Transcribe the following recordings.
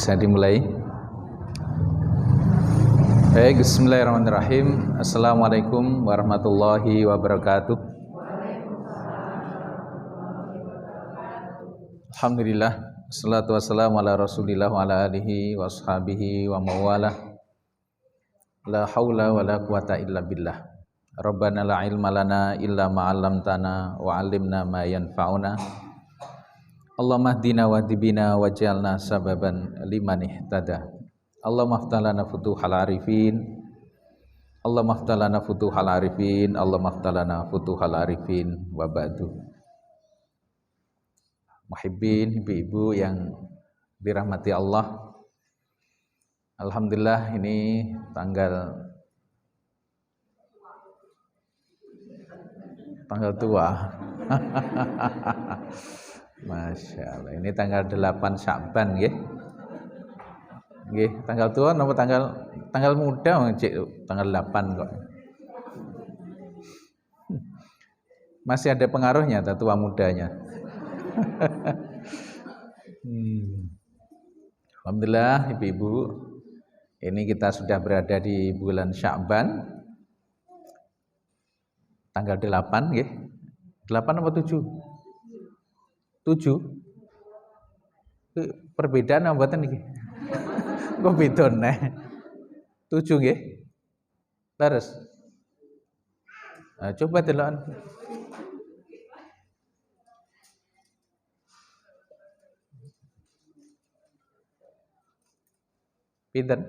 Bisa dimulai. Baik, bismillahirrahmanirrahim. Assalamualaikum warahmatullahi wabarakatuh. Alhamdulillah, wassalatu wassalamu ala rasulillah wa ala alihi wa ashabihi wa mawalah. La haula wa la quwata illa billah. Rabbana la ilma lana illa ma 'allamtana wa 'allimna ma yanfa'una. Allahumma hdina wa dibina waj'alna sababan liman ihtada. Allahumma aftah lana futuhal arifin. Allahumma aftah lana futuhal arifin. Allahumma aftah lana futuhal arifin wa ba'du. Muhibbin, ibu-ibu yang dirahmati Allah. Alhamdulillah ini tanggal tua. Masya Allah, ini tanggal 8 Sya'ban nggih. Nggih, tanggal tua napa tanggal muda cik tanggal 8 kok. Masih ada pengaruhnya tua mudanya. Alhamdulillah ibu-ibu, ini kita sudah berada di bulan Sya'ban. Tanggal 8 nggih. 8 apa 7? 7. Perbedaan apa mboten iki? Kok beda neh? 7 nggih. Terus. Nah, coba delokan. Pinten?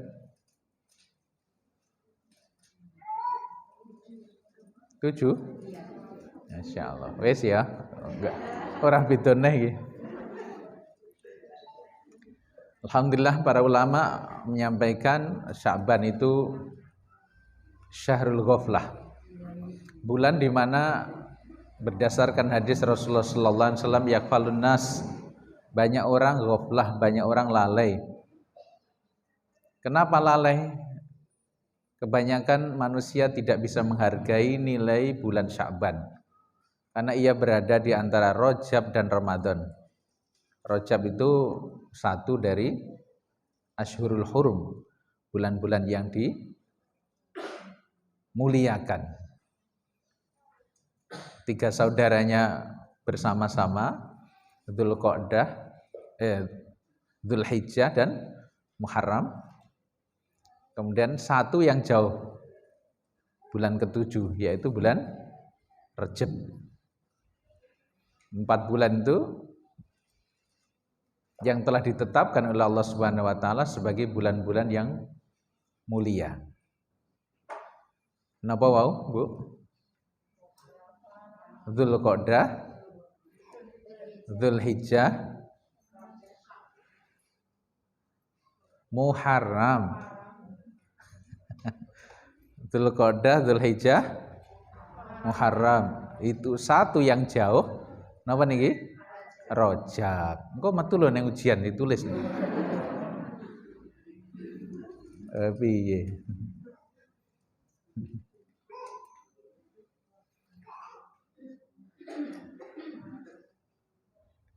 7? Masya Allah. Wes ya. Enggak. Orang beda neh iki. Alhamdulillah para ulama menyampaikan Sya'ban itu syahrul ghaflah. Bulan di mana berdasarkan hadis Rasulullah sallallahu alaihi wasallam yakfalun nas, banyak orang ghaflah, banyak orang lalai. Kenapa lalai? Kebanyakan manusia tidak bisa menghargai nilai bulan Sya'ban karena ia berada di antara Rajab dan Ramadan. Rajab itu satu dari Ashhurul Hurum, bulan-bulan yang dimuliakan. 3 saudaranya bersama-sama, Dzulhijjah dan Muharram. Kemudian satu yang jauh, bulan ke-7, yaitu bulan Rajab. 4 bulan itu yang telah ditetapkan oleh Allah Subhanahu wa taala sebagai bulan-bulan yang mulia. Napa wau, Bu? Dzulqa'dah, Dzulhijjah, Muharram. Dzulqa'dah, Dzulhijjah, Muharram. Itu satu yang jauh. Napa niki? Rajab. Engko metu lho ning ujian ditulis. Piye?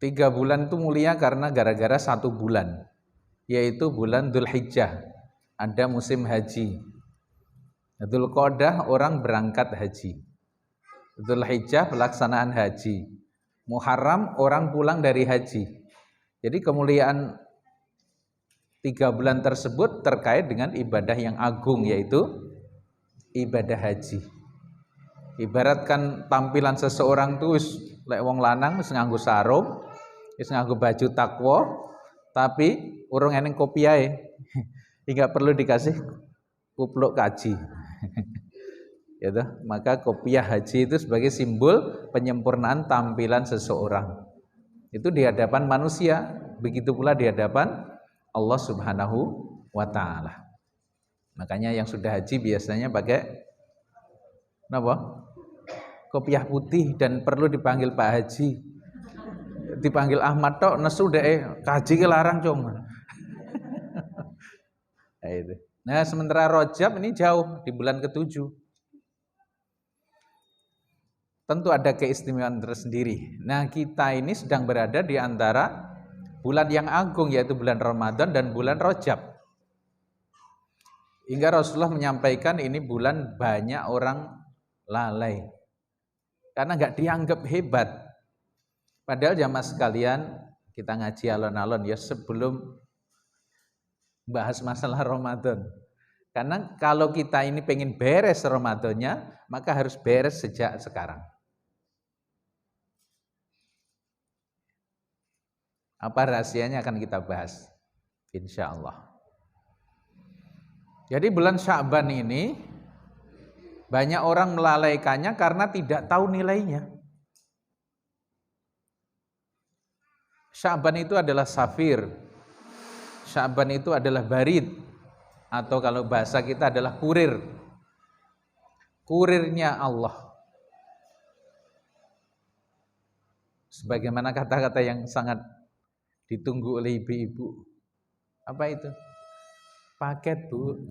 Tiga bulan itu mulia karena gara-gara 1 bulan, yaitu bulan Dzulhijjah. Ada musim haji. Dzulqa'dah orang berangkat haji. Dzulhijjah pelaksanaan haji. Muharram orang pulang dari haji. Jadi kemuliaan 3 bulan tersebut terkait dengan ibadah yang agung, yaitu ibadah haji. Ibaratkan tampilan seseorang tuh lek wong lanang wis nganggo sarung, wis nganggo baju takwa, tapi urung eneng kopiahe. Enggak perlu dikasih kupluk kaji. Ya toh, maka kopiah haji itu sebagai simbol penyempurnaan tampilan seseorang. Itu di hadapan manusia, begitu pula di hadapan Allah Subhanahu wa taala. Makanya yang sudah haji biasanya pakai napa? Kopiah putih dan perlu dipanggil Pak Haji. Dipanggil Ahmad tok nesu dek kaji ke larang cung. Nah, sementara Rajab ini jauh di bulan ke-7. Tentu ada keistimewaan tersendiri. Nah, kita ini sedang berada di antara bulan yang agung yaitu bulan Ramadan dan bulan Rajab. Hingga Rasulullah menyampaikan ini bulan banyak orang lalai karena nggak dianggap hebat. Padahal jamaah sekalian, kita ngaji alon-alon ya sebelum bahas masalah Ramadan. Karena kalau kita ini pengen beres Ramadannya, maka harus beres sejak sekarang. Apa rahasianya akan kita bahas, insya Allah. Jadi bulan Sya'ban ini banyak orang melalaikannya karena tidak tahu nilainya. Sya'ban itu adalah safir. Sya'ban itu adalah barid. Atau kalau bahasa kita adalah kurir. Kurirnya Allah. Sebagaimana kata-kata yang sangat ditunggu oleh ibu-ibu. Apa itu? Paket, Bu.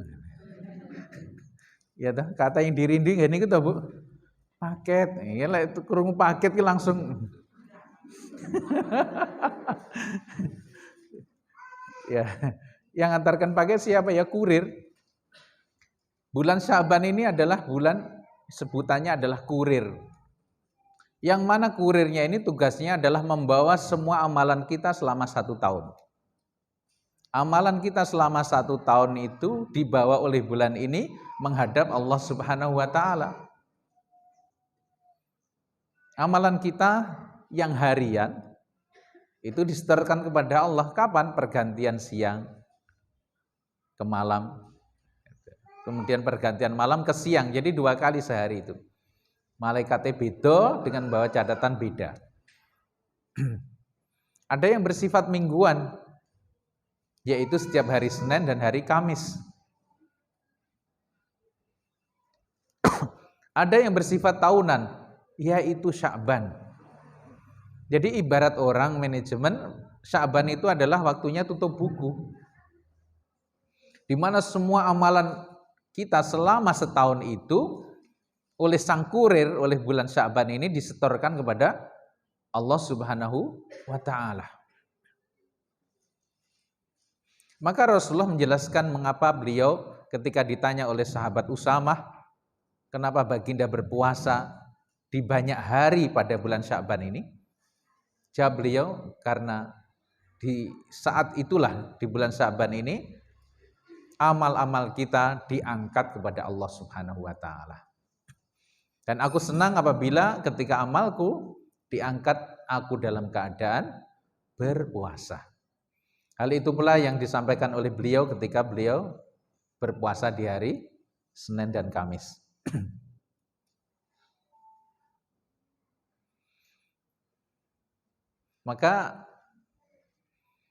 Ya toh, kata yang dirinding ini kita, Bu. Paket. Ya lah itu kurung paket ki langsung. Ya, yang antarkan paket siapa ya? Kurir. Bulan Sya'ban ini adalah bulan sebutannya adalah kurir. Yang mana kurirnya ini tugasnya adalah membawa semua amalan kita selama 1 tahun. Amalan kita selama 1 tahun itu dibawa oleh bulan ini menghadap Allah Subhanahu wa taala. Amalan kita yang harian itu disetorkan kepada Allah kapan? Pergantian siang ke malam. Kemudian pergantian malam ke siang. Jadi 2 kali sehari itu. Malaikatnya beda dengan bawa catatan beda. Ada yang bersifat mingguan, yaitu setiap hari Senin dan hari Kamis. Ada yang bersifat tahunan, yaitu Sya'ban. Jadi ibarat orang manajemen, Sya'ban itu adalah waktunya tutup buku. Di mana semua amalan kita selama setahun itu oleh sang kurir, oleh bulan Sya'ban ini disetorkan kepada Allah Subhanahu wa taala. Maka Rasulullah menjelaskan mengapa beliau ketika ditanya oleh sahabat Usamah, kenapa baginda berpuasa di banyak hari pada bulan Sya'ban ini? Jawab beliau, karena di saat itulah, di bulan Sya'ban ini, amal-amal kita diangkat kepada Allah Subhanahu wa taala. Dan aku senang apabila ketika amalku diangkat aku dalam keadaan berpuasa. Hal itu pula yang disampaikan oleh beliau ketika beliau berpuasa di hari Senin dan Kamis. Maka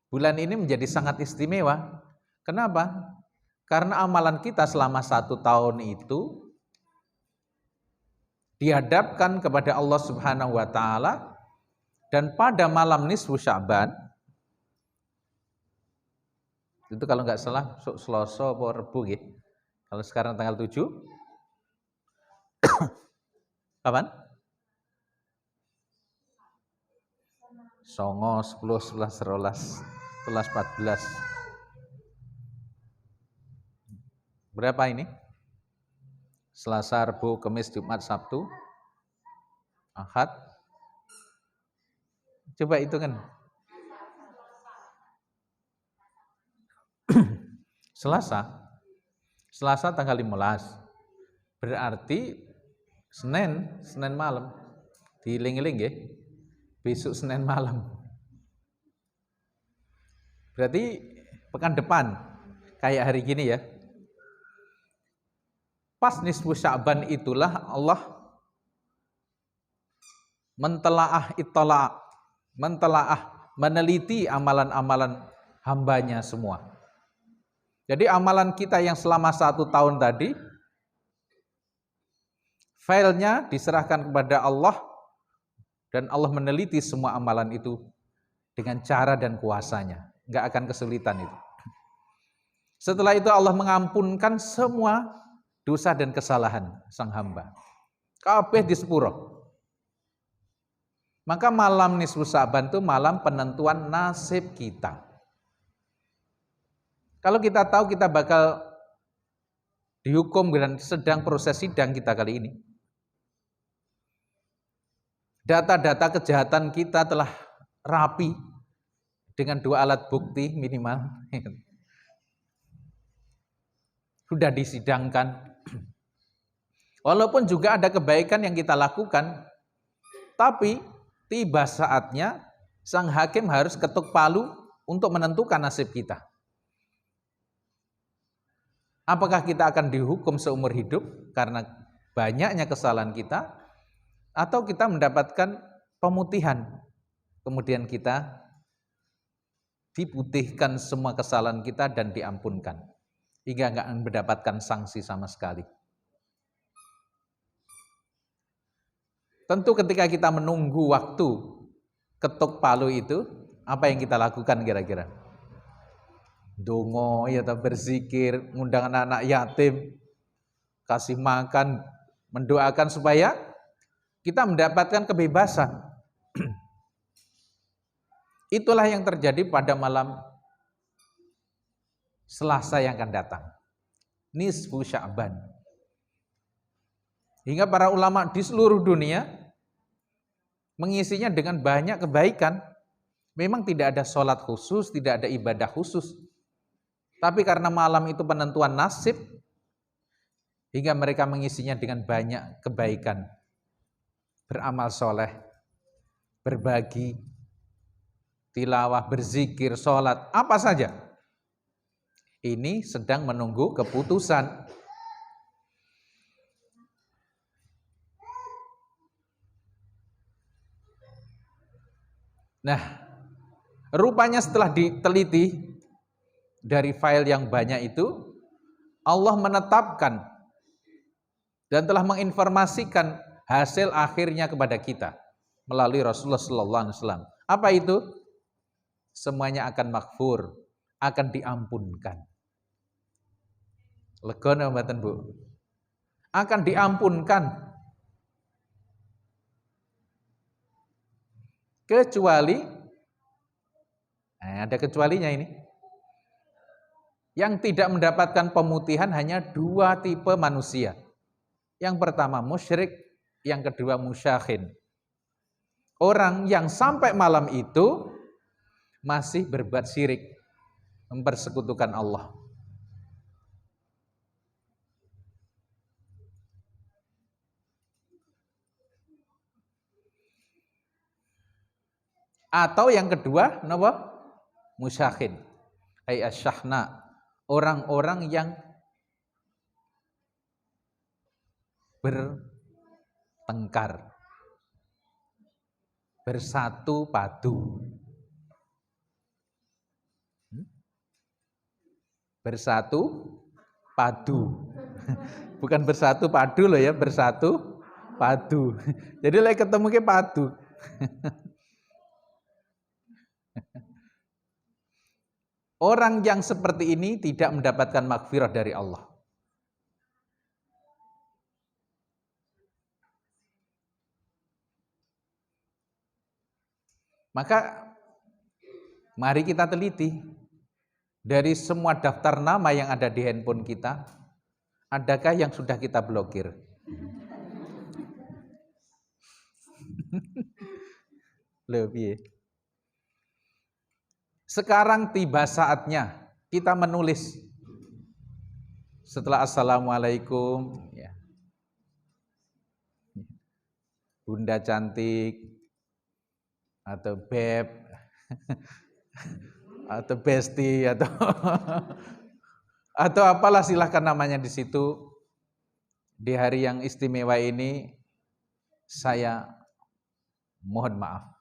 bulan ini menjadi sangat istimewa. Kenapa? Karena amalan kita selama 1 tahun itu dihadapkan kepada Allah Subhanahu wa taala, dan pada malam nisfu Sya'ban itu kalau nggak salah Selasa atau Rebu gitu. Kalau sekarang tanggal 7 kapan? 9, 10, 11, 12, 14. Berapa ini? Selasa, Rabu, Kamis, Jumat, Sabtu, Ahad. Coba hitungan. Selasa tanggal 15. Berarti Senin malam. Diiling-iling ya. Besok Senin malam. Berarti pekan depan kayak hari gini ya. Pas nisfu Sya'ban itulah Allah meneliti amalan-amalan hambanya semua. Jadi amalan kita yang selama 1 tahun tadi, filenya diserahkan kepada Allah, dan Allah meneliti semua amalan itu dengan cara dan kuasanya. Nggak akan kesulitan itu. Setelah itu Allah mengampunkan semua dosa dan kesalahan sang hamba. Kabeh di sepuro. Maka malam nisfu Sa'ban itu malam penentuan nasib kita. Kalau kita tahu kita bakal dihukum dan sedang proses sidang kita kali ini, data-data kejahatan kita telah rapi dengan 2 alat bukti minimal, sudah disidangkan. Walaupun juga ada kebaikan yang kita lakukan, tapi tiba saatnya sang hakim harus ketuk palu untuk menentukan nasib kita. Apakah kita akan dihukum seumur hidup karena banyaknya kesalahan kita, atau kita mendapatkan pemutihan, kemudian kita diputihkan semua kesalahan kita dan diampunkan, hingga nggak mendapatkan sanksi sama sekali. Tentu ketika kita menunggu waktu ketuk palu itu, apa yang kita lakukan kira-kira? Dongo, ya, berzikir, ngundang anak-anak yatim, kasih makan, mendoakan supaya kita mendapatkan kebebasan. Itulah yang terjadi pada malam Selasa yang akan datang, nisfu Sya'ban. Hingga para ulama di seluruh dunia mengisinya dengan banyak kebaikan. Memang tidak ada sholat khusus, tidak ada ibadah khusus, tapi karena malam itu penentuan nasib, hingga mereka mengisinya dengan banyak kebaikan. Beramal soleh, berbagi, tilawah, berzikir, sholat, apa saja. Ini sedang menunggu keputusan. Nah, rupanya setelah diteliti dari file yang banyak itu, Allah menetapkan dan telah menginformasikan hasil akhirnya kepada kita melalui Rasulullah SAW. Apa itu? Semuanya akan maghfur, akan diampunkan. Legono mboten, Bu? Akan diampunkan. Kecuali, ada kecualinya ini. Yang tidak mendapatkan pemutihan hanya 2 tipe manusia. Yang pertama musyrik, yang kedua musyakhin. Orang yang sampai malam itu masih berbuat syirik, mempersekutukan Allah. Atau yang kedua, napa? Musyakhin, ay asyahna, orang-orang yang bertengkar, bersatu padu. Bersatu padu. Bukan bersatu padu loh ya, bersatu padu. Jadi lagi ketemu ke padu. Orang yang seperti ini tidak mendapatkan maghfirah dari Allah. Maka mari kita teliti dari semua daftar nama yang ada di handphone kita, adakah yang sudah kita blokir? Lebih. Sekarang tiba saatnya kita menulis setelah assalamualaikum, ya. Bunda cantik, atau beb, atau besti, atau apalah silahkan namanya di situ. Di hari yang istimewa ini saya mohon maaf.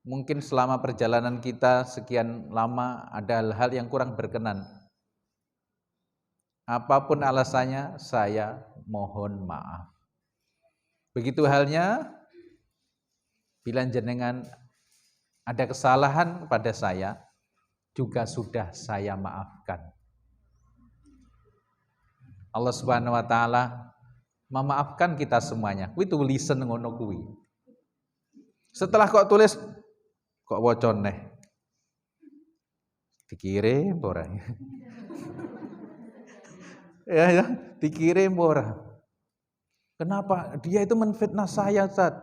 Mungkin selama perjalanan kita sekian lama ada hal-hal yang kurang berkenan. Apapun alasannya, saya mohon maaf. Begitu halnya bila jenengan ada kesalahan pada saya, juga sudah saya maafkan. Allah Subhanahu wa taala memaafkan kita semuanya. Kuwi tulisan ngono kuwi. Setelah kok tulis, kok wocon neh. Dikirim ora. Ya, dikirim ora. Kenapa? Dia itu menfitnah saya, Ustaz.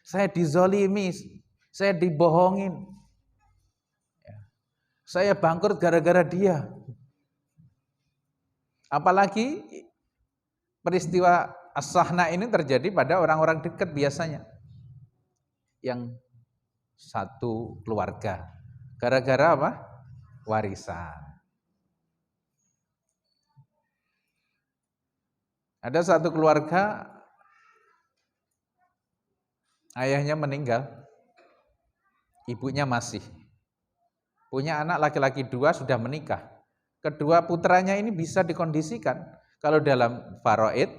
Saya dizolimi, saya dibohongin. Saya bangkrut gara-gara dia. Apalagi peristiwa as-sahna ini terjadi pada orang-orang dekat biasanya. Yang satu keluarga. Gara-gara apa? Warisan. Ada satu keluarga, ayahnya meninggal, ibunya masih. Punya anak laki-laki 2 sudah menikah. Kedua putranya ini bisa dikondisikan. Kalau dalam faraid,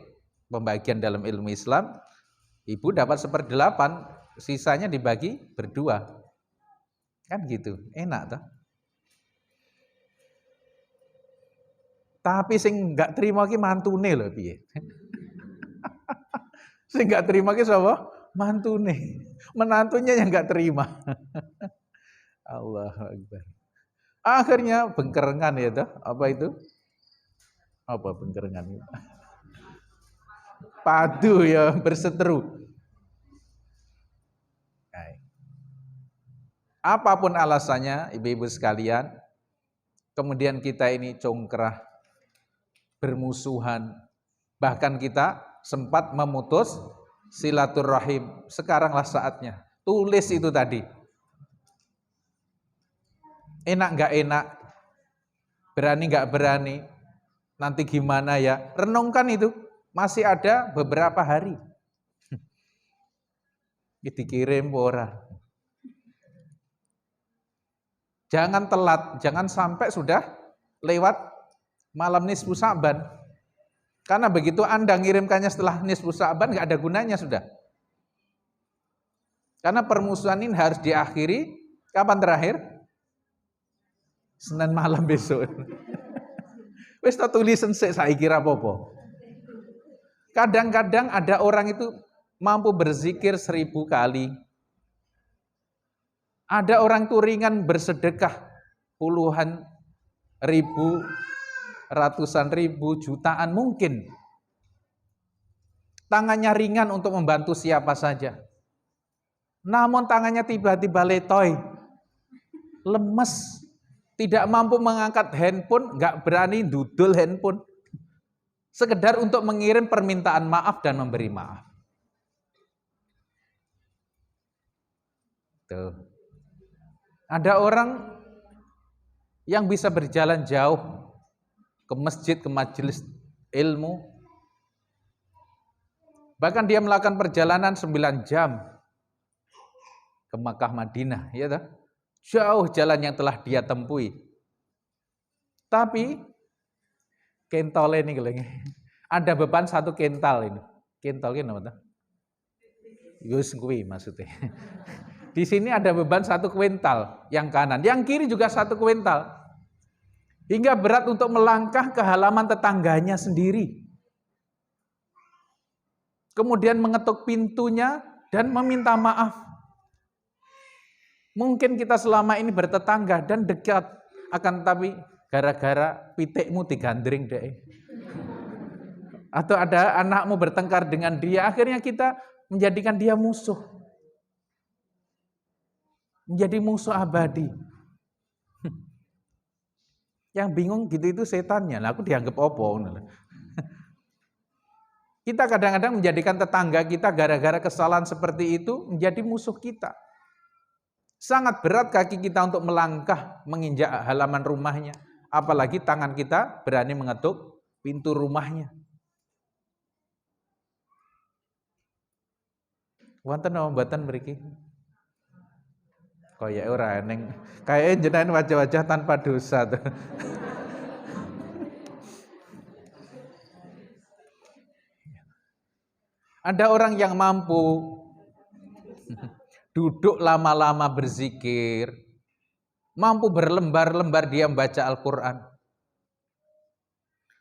pembagian dalam ilmu Islam, ibu dapat 1/8, sisanya dibagi berdua. Kan gitu, enak toh. Tapi sing enggak terima ki mantune lho piye. Sing enggak terima ki sapa? Mantune. Menantunya yang enggak terima. Allahu Akbar. Akhirnya bengkerengan ya toh. Apa itu? Apa bengkerengan itu? Padu ya, berseteru. Apapun alasannya, ibu-ibu sekalian, kemudian kita ini congkrah, bermusuhan, bahkan kita sempat memutus silaturahim. Sekaranglah saatnya. Tulis itu tadi. Enak nggak enak, berani nggak berani, nanti gimana ya? Renungkan itu. Masih ada beberapa hari. Dikirim ora. Jangan telat, jangan sampai sudah lewat malam nisfu Sa'ban. Karena begitu Anda ngirimkannya setelah nisfu Sa'ban nggak ada gunanya sudah. Karena permusuhan ini harus diakhiri kapan terakhir? Senin malam besok. Wis tak tulisan sik saiki ra apa-apa. Kadang-kadang ada orang itu mampu berzikir 1000 kali. Ada orang turingan bersedekah puluhan ribu, ratusan ribu, jutaan mungkin. Tangannya ringan untuk membantu siapa saja. Namun tangannya tiba-tiba letoy, lemes, tidak mampu mengangkat handphone, nggak berani dudul handphone. Sekedar untuk mengirim permintaan maaf dan memberi maaf. Tuh. Ada orang yang bisa berjalan jauh ke masjid, ke majelis ilmu. Bahkan dia melakukan perjalanan 9 jam ke Makkah Madinah, ya toh? Jauh jalan yang telah dia tempuhi. Tapi kentol ini ada beban 1 kental ini. Kentol ini apa? Yus kuwi maksudnya. Di sini ada beban 1 kuintal yang kanan, yang kiri juga 1 kuintal. Hingga berat untuk melangkah ke halaman tetangganya sendiri. Kemudian mengetuk pintunya dan meminta maaf. Mungkin kita selama ini bertetangga dan dekat, akan tapi gara-gara pitikmu digandring deh. Atau ada anakmu bertengkar dengan dia, akhirnya kita menjadikan dia musuh. Menjadi musuh abadi. Yang bingung gitu itu setannya. Lah aku dianggap opo. Kita kadang-kadang menjadikan tetangga kita gara-gara kesalahan seperti itu menjadi musuh kita. Sangat berat kaki kita untuk melangkah menginjak halaman rumahnya. Apalagi tangan kita berani mengetuk pintu rumahnya. Wonten apa mboten mriki? Kayak ora neng, kayak jenengan wajah-wajah tanpa dosa tuh. Ada orang yang mampu duduk lama-lama berzikir, mampu berlembar-lembar dia membaca Al-Quran,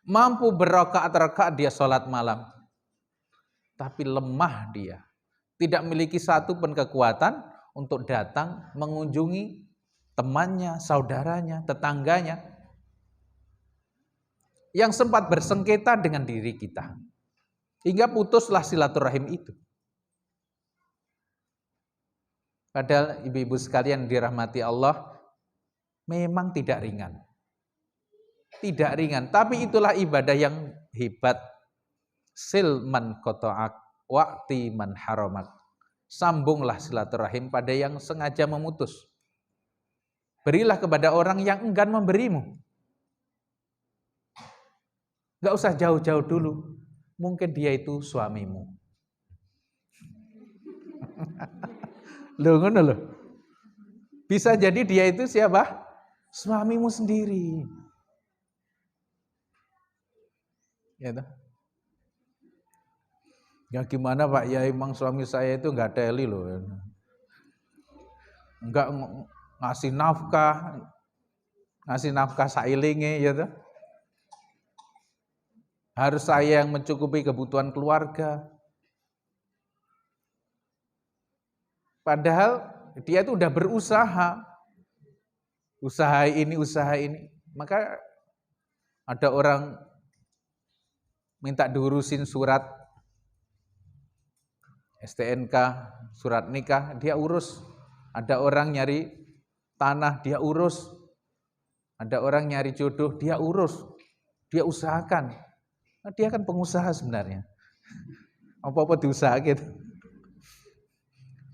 mampu berrakaat-rakaat dia sholat malam, tapi lemah dia, tidak memiliki satu pun kekuatan untuk datang mengunjungi temannya, saudaranya, tetangganya yang sempat bersengketa dengan diri kita. Hingga putuslah silaturahim itu. Padahal ibu-ibu sekalian dirahmati Allah, memang tidak ringan. Tidak ringan, tapi itulah ibadah yang hebat. Silman qata'ak wa'ti man haramak. Sambunglah silaturahim pada yang sengaja memutus. Berilah kepada orang yang enggan memberimu. Gak usah jauh-jauh dulu. Mungkin dia itu suamimu. Loh, ngono loh. Bisa jadi dia itu siapa? Suamimu sendiri. Ya toh? Ya gimana Pak, ya emang suami saya itu enggak teli loh. Enggak ngasih nafkah sailinge ya toh. Harus saya yang mencukupi kebutuhan keluarga. Padahal dia itu udah berusaha. Usaha ini. Maka ada orang minta diurusin surat STNK, surat nikah, dia urus. Ada orang nyari tanah, dia urus. Ada orang nyari jodoh, dia urus. Dia usahakan. Nah, dia kan pengusaha sebenarnya. Apa-apa diusaha gitu.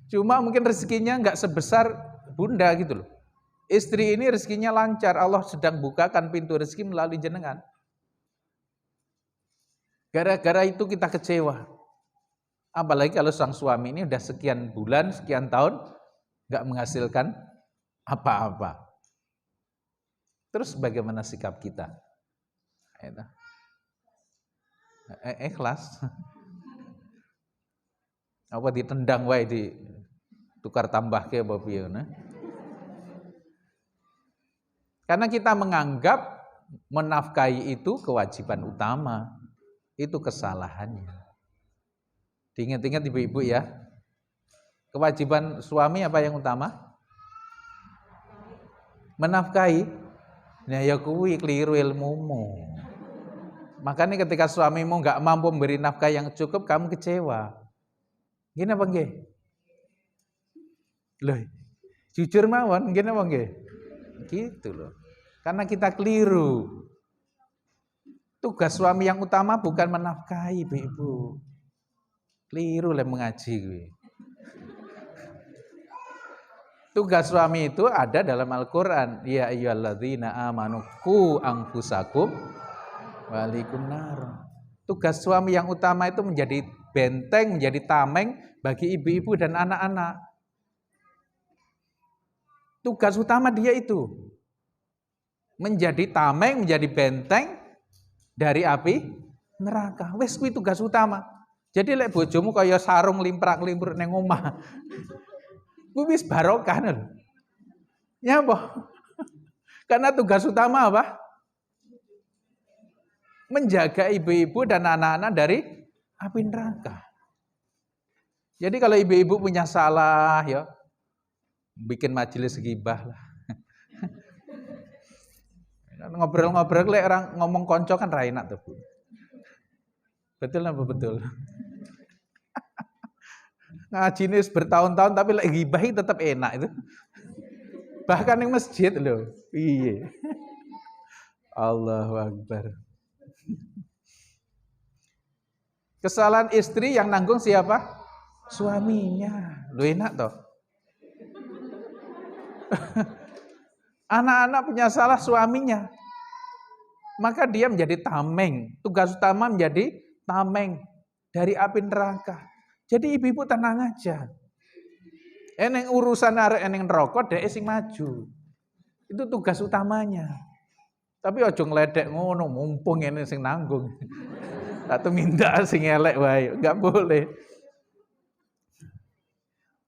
Cuma mungkin rezekinya nggak sebesar bunda gitu loh. Istri ini rezekinya lancar, Allah sedang bukakan pintu rezeki melalui jenengan. Gara-gara itu kita kecewa. Apalagi kalau sang suami ini udah sekian bulan, sekian tahun nggak menghasilkan apa-apa. Terus bagaimana sikap kita? Ikhlas. Apa ditendang wae di tukar tambah ke apa piye. Karena kita menganggap menafkahi itu kewajiban utama. Itu kesalahannya. Diingat-ingat ibu-ibu ya. Kewajiban suami apa yang utama? Menafkahi. Nah ya kuwi keliru ilmumu. Makanya ketika suamimu enggak mampu memberi nafkah yang cukup, kamu kecewa. Gini apa nggih? Loh, jujur mawon, gini apa nggih? Gitu loh. Karena kita keliru. Tugas suami yang utama bukan menafkahi, ibu-ibu. Keliru lah mengaji gue. Tugas suami itu ada dalam Al-Qur'an. Ya ayyuhalladzina amanu qu anfusakum wa ahlikum nar. Tugas suami yang utama itu menjadi benteng, menjadi tameng bagi ibu-ibu dan anak-anak. Tugas utama dia itu menjadi tameng, menjadi benteng dari api neraka. Wes kuwi tugas utama. Jadi lek bojomu kaya sarung limprak-limpruk ning omah. Kuwi wis barokah lho. Nyapa? Karena tugas utama apa? Menjaga ibu-ibu dan anak-anak dari api neraka. Jadi kalau ibu-ibu punya salah ya bikin majelis ghibah lah. Ngobrol-ngobrol lek orang ngomong konco kan ra enak tuh, Bu. Betul apa betul? Ngaji ini bertahun-tahun tapi lek ghibah tetap enak itu. Bahkan yang masjid loh. Iya. Allahu Akbar. Kesalahan istri yang nanggung siapa? Suaminya. Lu enak toh? Anak-anak punya salah suaminya. Maka dia menjadi tameng. Tugas utama menjadi tameng dari api neraka. Jadi ibu-ibu tenang aja. Eneng urusan arek eneng rokok dhek sing maju. Itu tugas utamanya. Tapi ojo ngledek ngono, mumpung ini sing nanggung. Atau minta sing elek wae, enggak boleh.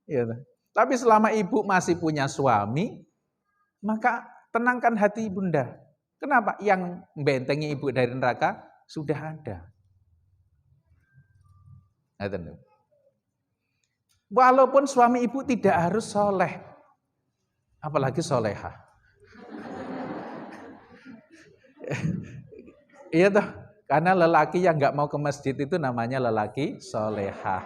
Ya. Tapi selama ibu masih punya suami, maka tenangkan hati bunda. Kenapa? Yang membentengi ibu dari neraka sudah ada. Walaupun suami ibu tidak harus soleh, apalagi solehah. Iya toh, karena lelaki yang nggak mau ke masjid itu namanya lelaki solehah.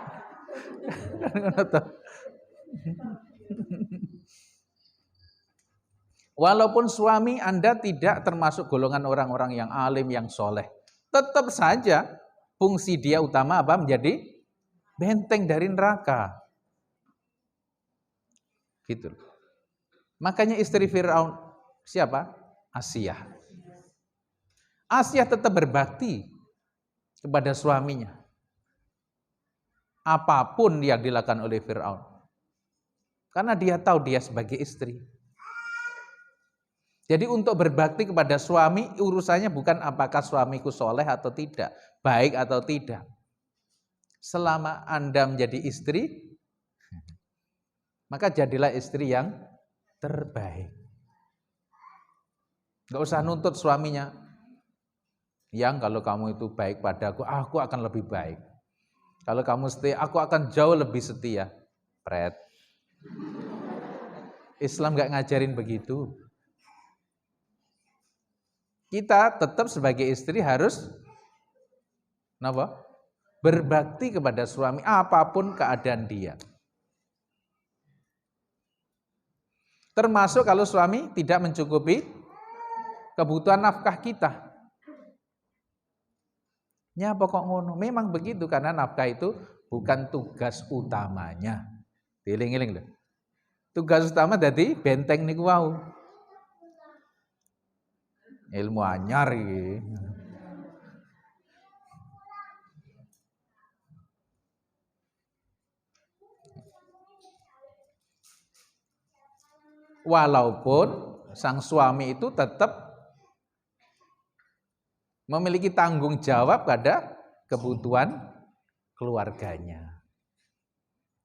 Walaupun suami Anda tidak termasuk golongan orang-orang yang alim, yang soleh, tetap saja fungsi dia utama apa? Menjadi benteng dari neraka. Gitu. Makanya istri Firaun siapa? Asiyah. Asiyah tetap berbakti kepada suaminya. Apapun yang dilakukan oleh Firaun. Karena dia tahu dia sebagai istri. Jadi untuk berbakti kepada suami, urusannya bukan apakah suamiku soleh atau tidak, baik atau tidak. Selama Anda menjadi istri, maka jadilah istri yang terbaik. Gak usah nuntut suaminya. Yang kalau kamu itu baik padaku, aku akan lebih baik. Kalau kamu setia, aku akan jauh lebih setia. Pret. Islam gak ngajarin begitu. Kita tetap sebagai istri harus berbakti kepada suami apapun keadaan dia. Termasuk kalau suami tidak mencukupi kebutuhan nafkah kita. Ya pokok ngono, memang begitu karena nafkah itu bukan tugas utamanya. Dieling-eling lho. Tugas utama dadi benteng niku wau. Ilmu anyar iki. Walaupun sang suami itu tetap memiliki tanggung jawab pada kebutuhan keluarganya.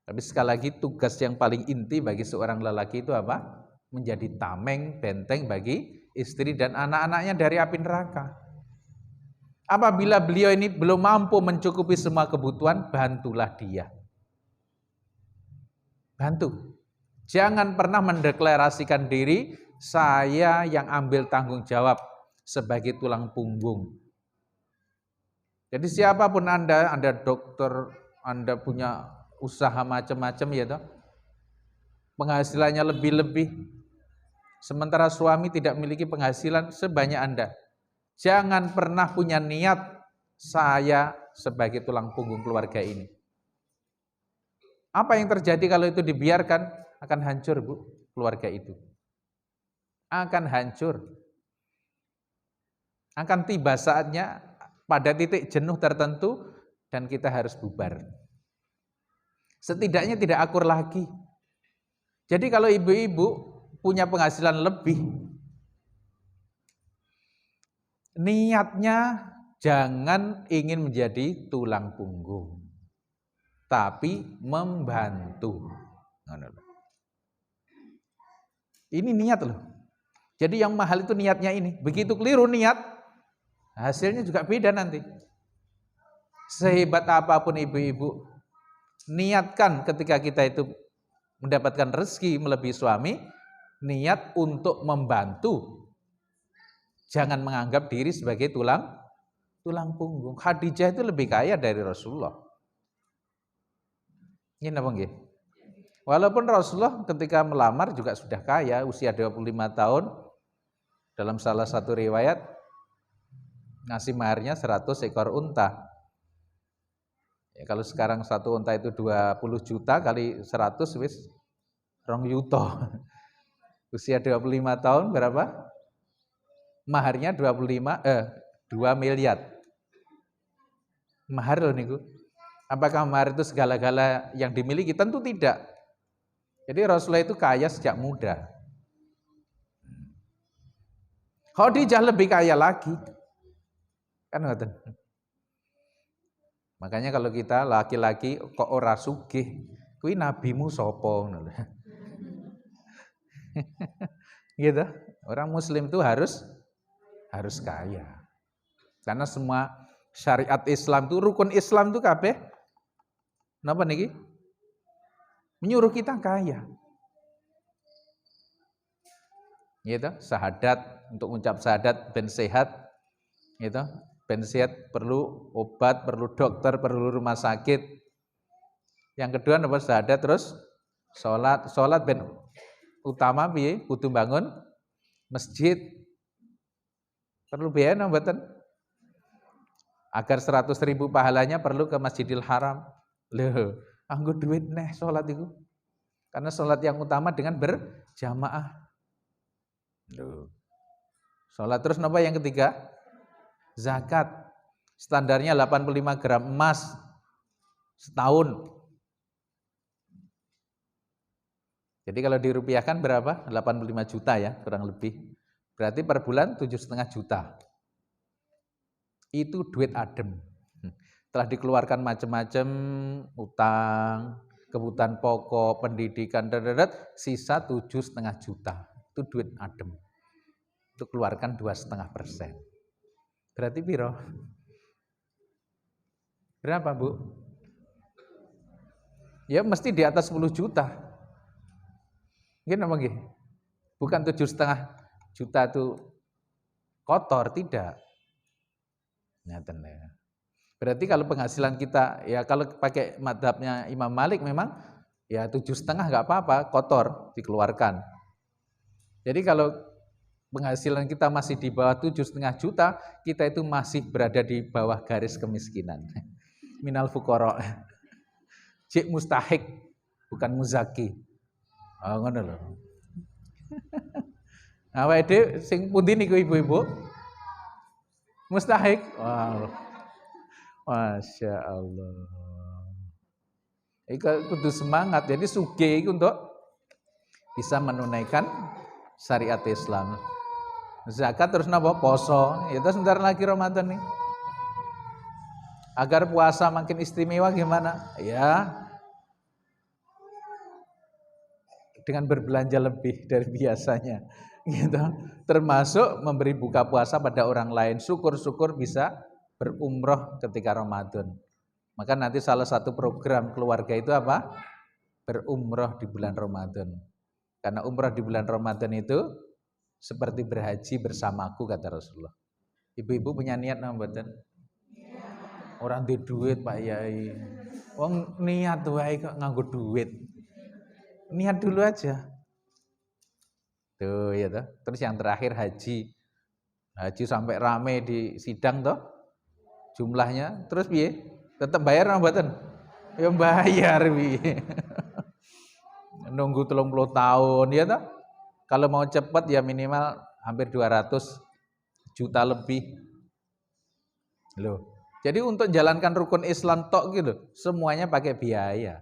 Tapi sekali lagi tugas yang paling inti bagi seorang lelaki itu apa? Menjadi tameng, benteng bagi istri dan anak-anaknya dari api neraka. Apabila beliau ini belum mampu mencukupi semua kebutuhan, bantulah dia. Bantu. Jangan pernah mendeklarasikan diri, saya yang ambil tanggung jawab sebagai tulang punggung. Jadi siapapun Anda dokter, Anda punya usaha macam-macam ya toh. Penghasilannya lebih-lebih. Sementara suami tidak memiliki penghasilan sebanyak Anda. Jangan pernah punya niat saya sebagai tulang punggung keluarga ini. Apa yang terjadi kalau itu dibiarkan? Akan hancur, Bu, keluarga itu. Akan hancur. Akan tiba saatnya pada titik jenuh tertentu dan kita harus bubar. Setidaknya tidak akur lagi. Jadi kalau ibu-ibu punya penghasilan lebih, niatnya jangan ingin menjadi tulang punggung, tapi membantu. Ini niat loh. Jadi yang mahal itu niatnya ini. Begitu keliru niat, hasilnya juga beda nanti. Sehebat apapun ibu-ibu, niatkan ketika kita itu mendapatkan rezeki melebihi suami, niat untuk membantu. Jangan menganggap diri sebagai tulang punggung. Khadijah itu lebih kaya dari Rasulullah. Ini apa nggih? Walaupun Rasulullah ketika melamar juga sudah kaya, usia 25 tahun. Dalam salah satu riwayat ngasih maharnya 100 ekor unta. Ya, kalau sekarang satu unta itu 20 juta kali 100 wis 2 yuto. Usia 25 tahun berapa? Maharnya 2 miliar. Mahar loh niku. Apakah mahar itu segala-gala yang dimiliki? Tentu tidak. Jadi Rasulullah itu kaya sejak muda. Khadijah lebih kaya lagi. Kan ngoten. Makanya kalau kita laki-laki kok ora sugih, kuwi nabimu sapa ngono. Gitu. Orang muslim itu harus kaya. Karena semua syariat Islam itu, rukun Islam itu kabeh napa niki? menyuruh kita kaya. Gitu, syahadat, untuk mengucap syahadat ben sehat, gitu. Ben sehat perlu obat, perlu dokter, perlu rumah sakit. Yang kedua apa syahadat, terus sholat ben utama piye? Kudu bangun masjid. Perlu biaya napa mboten? Agar 100.000 pahalanya perlu ke Masjidil Haram. Loh, anggo duit neh sholat itu. Karena sholat yang utama dengan berjamaah. Loh. Sholat terus napa yang ketiga? Zakat. Standarnya 85 gram emas setahun. Jadi kalau dirupiahkan berapa? 85 juta ya, kurang lebih. Berarti per bulan 7,5 juta. Itu duit adem. Telah dikeluarkan macam-macam utang, kebutuhan pokok, pendidikan, sisa 7,5 juta. Itu duit adem. Itu keluarkan 2,5%. Berarti piro? Berapa, Bu? Ya mesti di atas 10 juta. Gini apa gini? Bukan 7,5 juta itu kotor, tidak. Nyata ya. Berarti kalau penghasilan kita, ya kalau pakai madhabnya Imam Malik memang ya 7,5 nggak apa-apa, kotor dikeluarkan. Jadi kalau penghasilan kita masih di bawah 7,5 juta, kita itu masih berada di bawah garis kemiskinan. Minal fuqara. Cik mustahik, bukan muzaki. Oh, ngono lho. Awake dhewe sing pundi niku ibu-ibu? Mustahik. Wow. Masya Allah. Iku kudu semangat. Jadi sugih iku untuk bisa menunaikan syariat Islam. Zakat terus napa? Poso. Ya terus sebentar lagi Ramadan nih. Agar puasa makin istimewa gimana? Ya, dengan berbelanja lebih dari biasanya, gitu. Termasuk memberi buka puasa pada orang lain. Syukur-syukur bisa berumroh ketika Ramadan. Maka nanti salah satu program keluarga itu apa? Berumroh di bulan Ramadan. Karena umroh di bulan Ramadan itu seperti berhaji bersamaku, kata Rasulullah. Ibu-ibu punya niat napa mboten? Orang di duit Pak Yai. Wong niat wae kok nganggo duit. Niat dulu aja. Tuh ya toh. Terus yang terakhir haji. Haji sampai rame di sidang toh. Jumlahnya terus piye? Tetap bayar napa mboten? Ya bayar piye. Nunggu 30 tahun ya toh. Kalau mau cepat ya minimal hampir 200 juta lebih. Loh. Jadi untuk jalankan rukun Islam tok gitu, semuanya pakai biaya.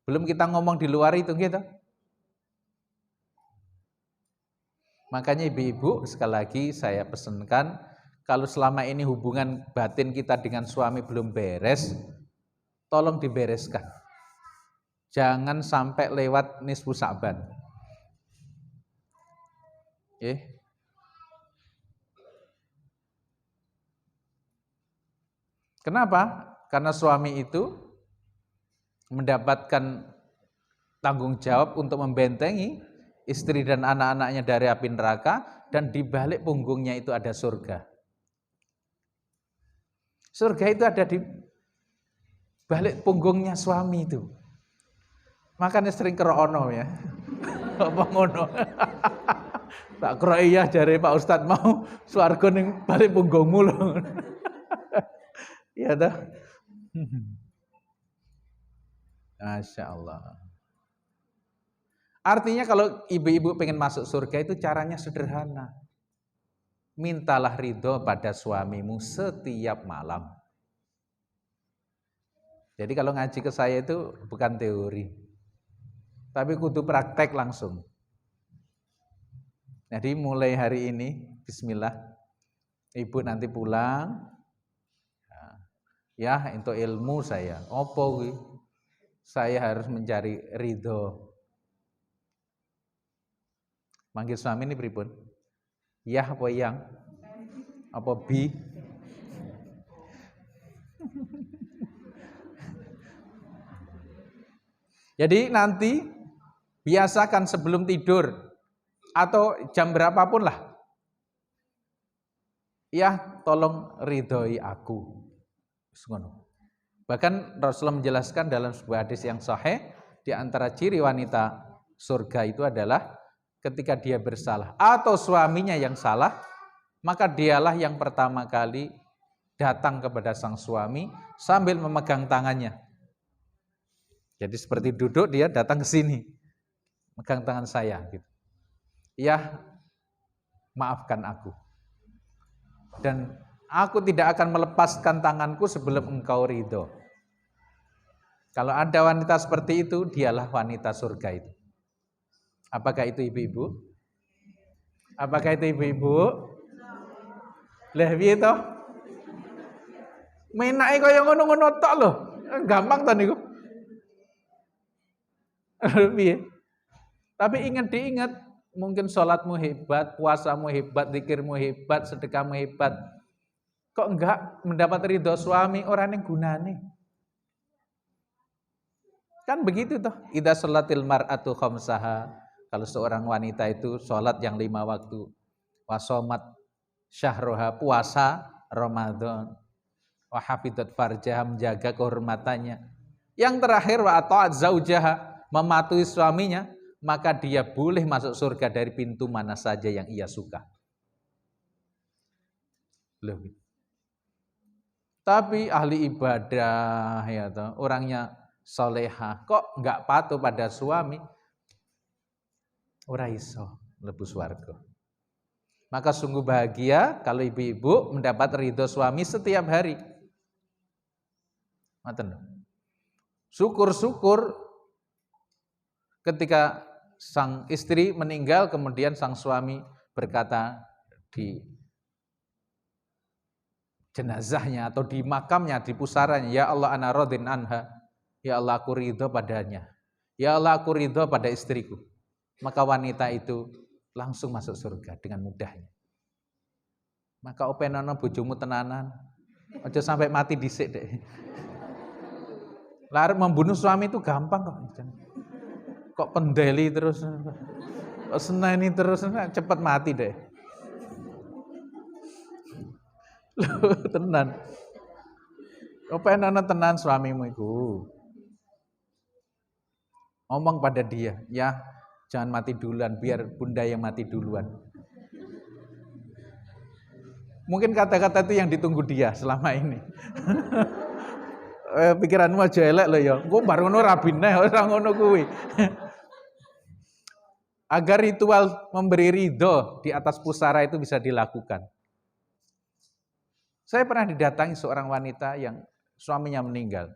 Belum kita ngomong di luar itu gitu. Makanya ibu-ibu sekali lagi saya pesankan, kalau selama ini hubungan batin kita dengan suami belum beres, tolong dibereskan. Jangan sampai lewat nisfu Sa'ban. Kenapa? Karena suami itu mendapatkan tanggung jawab untuk membentengi istri dan anak-anaknya dari api neraka, dan di balik punggungnya itu ada surga. Surga itu ada di balik punggungnya suami itu. Makanya sering kerono ya. Apa ngono? Tak kira iya jare Pak Ustadz mau swarga ning balik punggungmu lho. Iya dah. Masya Allah. Artinya kalau ibu-ibu pengen masuk surga itu caranya sederhana. Mintalah ridho pada suamimu setiap malam. Jadi kalau ngaji ke saya itu bukan teori, tapi kudu praktek langsung. Jadi mulai hari ini, bismillah, ibu nanti pulang, ya untuk ilmu saya, opo saya harus mencari ridho. Manggil suami ini pripun? Ya apa yang? Apa bi? Jadi nanti biasakan sebelum tidur atau jam berapapun lah, ya tolong ridhoi aku. Bahkan Rasulullah menjelaskan dalam sebuah hadis yang sahih, di antara ciri wanita surga itu adalah ketika dia bersalah atau suaminya yang salah, maka dialah yang pertama kali datang kepada sang suami sambil memegang tangannya. Jadi seperti duduk, dia datang ke sini, megang tangan saya gitu. Ya, maafkan aku. Dan aku tidak akan melepaskan tanganku sebelum engkau ridho. Kalau ada wanita seperti itu, dialah wanita surga itu. Apakah itu ibu-ibu? Apakah itu ibu-ibu? Lah piye to? Menake kaya ngono-ngono tok lho. Gampang to niku. Piye? Tapi diingat, mungkin sholatmu hebat, puasamu hebat, zikirmu hebat, sedekahmu hebat. Kok enggak mendapat ridho suami, orang yang gunane? Kan begitu toh. Idza sholatil mar'atu khamsaha. Kalau seorang wanita itu sholat yang 5 waktu. Wasomat syahroha, puasa Ramadan. Wahafidhat farjaha, menjaga kehormatannya. Yang terakhir wa ta'at zaujaha, mematuhi suaminya, maka dia boleh masuk surga dari pintu mana saja yang ia suka. Loh. Tapi ahli ibadah ya toh, orangnya solehah, kok enggak patuh pada suami, ora iso mlebu swarga. Maka sungguh bahagia kalau ibu-ibu mendapat ridho suami setiap hari. Ngoten. Syukur-syukur ketika sang istri meninggal, kemudian sang suami berkata di jenazahnya atau di makamnya, di pusaranya, ya Allah ana radin anha. Ya Allah aku ridho padanya. Ya Allah aku ridho pada istriku. Maka wanita itu langsung masuk surga dengan mudahnya. Maka openono bojomu tenanan. Aja sampai mati dhisik deh. Lar membunuh suami itu gampang kok. Kok pendeli terus. Kok seneni terus, cepat mati deh. Loh, tenan. Openono tenan suamimu iku. Ngomong pada dia, ya jangan mati duluan, biar bunda yang mati duluan. Mungkin kata-kata itu yang ditunggu dia selama ini. Pikiranmu aja elek loh ya, gue baru ngono rabine orang ngono kuwi. Agar ritual memberi ridho di atas pusara itu bisa dilakukan. Saya pernah didatangi seorang wanita yang suaminya meninggal.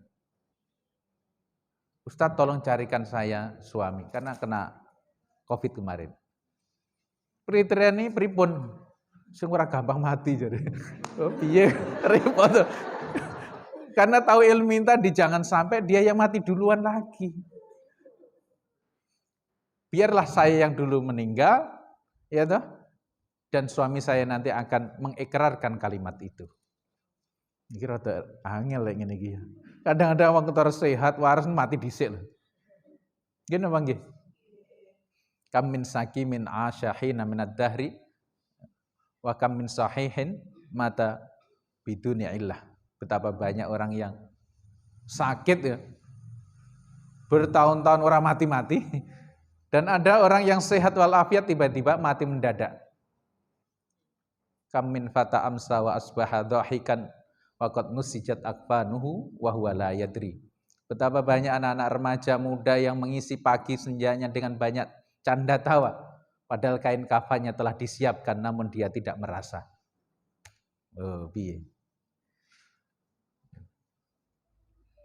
Ustadz tolong carikan saya suami, karena kena COVID kemarin. Kriteria ini pripun, sing ora gampang mati jadi. Oh piye repot. Karena tahu ilmu tadi jangan sampai dia yang mati duluan lagi. Biarlah saya yang dulu meninggal, ya toh, dan suami saya nanti akan mengikrarkan kalimat itu. Iki rada angel lek ngene iki. Kadang-kadang wong ketor sehat waras mati dhisik lho. Nggih napa nggih? Kam min sakimin asyahina minad dahri wa kam min sahihin mata biduni illah. Betapa banyak orang yang sakit ya. Bertahun-tahun orang mati-mati, dan ada orang yang sehat walafiat tiba-tiba mati mendadak. Kam min fata amsa wa asbaha dhahikan waqad nusijat akfanuhu wa huwa la yadri. Betapa banyak anak-anak remaja muda yang mengisi pagi senjanya dengan banyak canda tawa, padahal kain kafannya telah disiapkan namun dia tidak merasa. Oh, piye?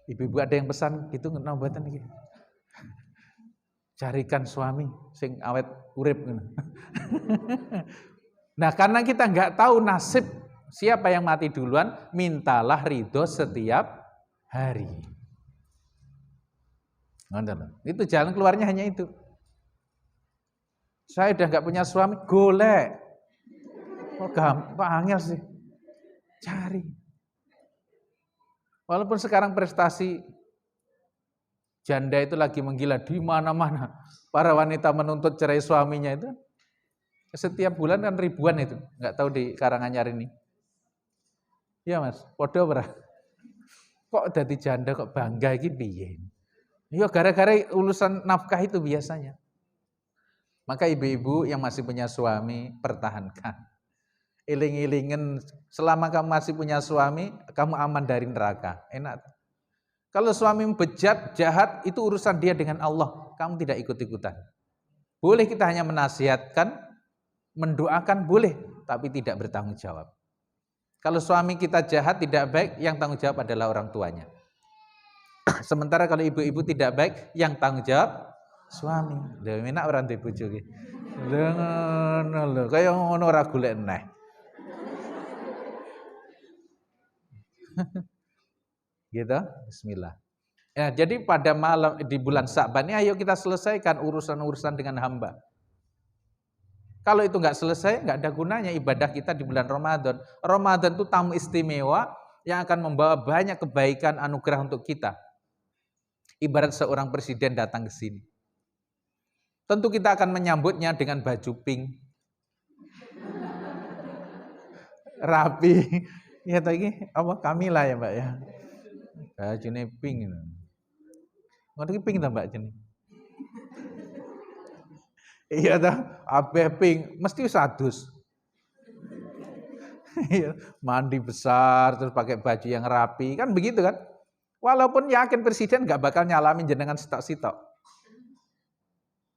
Ibu-ibu ada yang pesan gitu ngenah mboten iki. Carikan suami sing awet urip ngono. Nah, karena kita enggak tahu nasib siapa yang mati duluan, mintalah ridho setiap hari. Itu jalan keluarnya hanya itu. Saya udah enggak punya suami, golek. Kok gampang angel sih. Cari. Walaupun sekarang prestasi Janda itu lagi menggila di mana-mana. Para wanita menuntut cerai suaminya itu. Setiap bulan kan ribuan itu. Enggak tahu di Karanganyar ini. Iya Mas, podo ora? Kok dadi janda kok bangga iki piye? Ya gara-gara urusan nafkah itu biasanya. Maka ibu-ibu yang masih punya suami, pertahankan. Iling-ilingen, selama kamu masih punya suami, kamu aman dari neraka. Enak. Kalau suami bejat, jahat, itu urusan dia dengan Allah. Kamu tidak ikut-ikutan. Boleh kita hanya menasihatkan, mendoakan, boleh. Tapi tidak bertanggung jawab. Kalau suami kita jahat, tidak baik, yang tanggung jawab adalah orang tuanya. Sementara kalau ibu-ibu tidak baik, yang tanggung jawab suami. Lha enak ora ndek bojo iki. Lho kaya ngono ora golek neh. Gitu, bismillah. Ya, jadi pada malam di bulan Sa'ban ini ayo kita selesaikan urusan-urusan dengan hamba. Kalau itu enggak selesai, enggak ada gunanya ibadah kita di bulan Ramadan. Ramadan itu tamu istimewa yang akan membawa banyak kebaikan anugerah untuk kita. Ibarat seorang presiden datang ke sini. Tentu kita akan menyambutnya dengan baju pink. Rapi. Ya tadi apa Kamila ya, Mbak ya. Bajune pink. Ngono iki pink ta, Mbak jeneng? Iya ta, abe pink, mesti sadus. Mandi besar terus pakai baju yang rapi, kan begitu kan? Walaupun yakin presiden enggak bakal nyalamin jenengan sitok-sitok.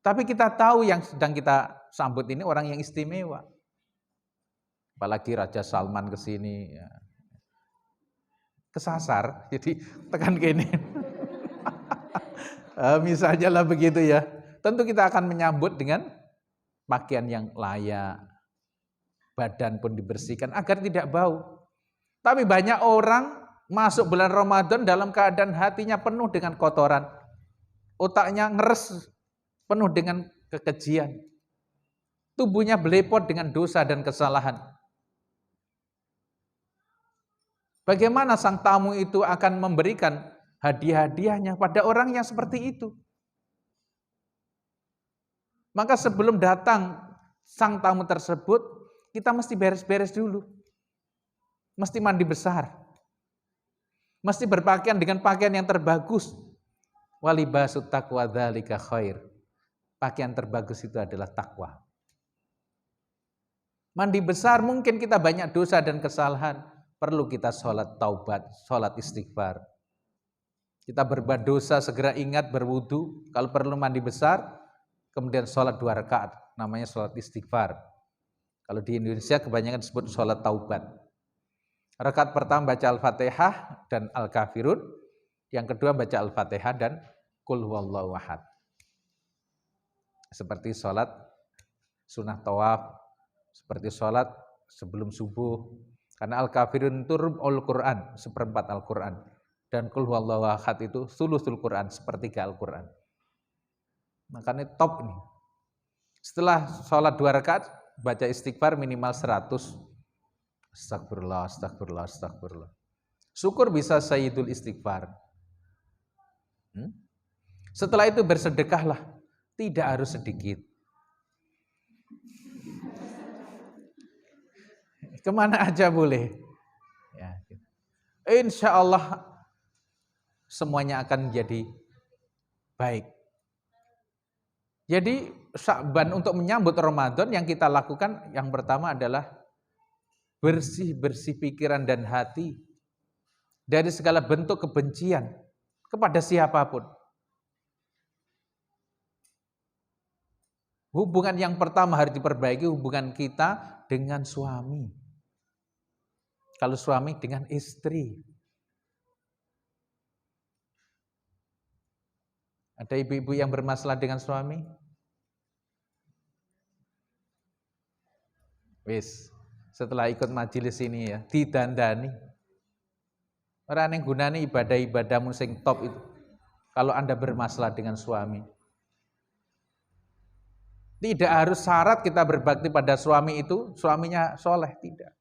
Tapi kita tahu yang sedang kita sambut ini orang yang istimewa. Apalagi Raja Salman ke sini. Ya. Kesasar, jadi tekan gini. Misalnya lah begitu ya. Tentu kita akan menyambut dengan pakaian yang layak. Badan pun dibersihkan agar tidak bau. Tapi banyak orang masuk bulan Ramadan dalam keadaan hatinya penuh dengan kotoran. Otaknya ngeres, penuh dengan kekejian. Tubuhnya belepot dengan dosa dan kesalahan. Bagaimana sang tamu itu akan memberikan hadiah-hadiahnya pada orang yang seperti itu? Maka sebelum datang sang tamu tersebut, kita mesti beres-beres dulu. Mesti mandi besar. Mesti berpakaian dengan pakaian yang terbagus. Walibasut taqwa dzalika khair. Pakaian terbagus itu adalah takwa. Mandi besar mungkin kita banyak dosa dan kesalahan. Perlu kita sholat taubat, sholat istighfar. Kita berbuat dosa segera ingat berwudu. Kalau perlu mandi besar, kemudian sholat 2 rakaat. Namanya sholat istighfar. Kalau di Indonesia kebanyakan disebut sholat taubat. Rakaat pertama baca Al-Fatihah dan Al-Kafirun. Yang kedua baca Al-Fatihah dan Qul huwallahu ahad. Seperti sholat sunnah tawaf, seperti sholat sebelum subuh. Karena Al-Kafirun itu rub'ul Quran, 1/4 Al-Quran. Dan Qul huwallahu ahad itu sulusul Quran, 1/3 Al-Quran. Makanya top nih. Setelah sholat 2 rakaat, baca istighfar minimal 100. Astagfirullah, astagfirullah, astagfirullah. Syukur bisa sayyidul istighfar. Setelah itu bersedekahlah. Tidak harus sedikit. Kemana aja boleh. Ya. Insya Allah semuanya akan menjadi baik. Jadi Sya'ban untuk menyambut Ramadan yang kita lakukan yang pertama adalah bersih-bersih pikiran dan hati dari segala bentuk kebencian kepada siapapun. Hubungan yang pertama harus diperbaiki hubungan kita dengan suami. Kalau suami dengan istri. Ada ibu-ibu yang bermasalah dengan suami? Wis, setelah ikut majelis ini ya, didandani. Ora ning gunane ibadah-ibadahmu sing top itu. Kalau Anda bermasalah dengan suami. Tidak harus syarat kita berbakti pada suami itu, suaminya soleh, tidak.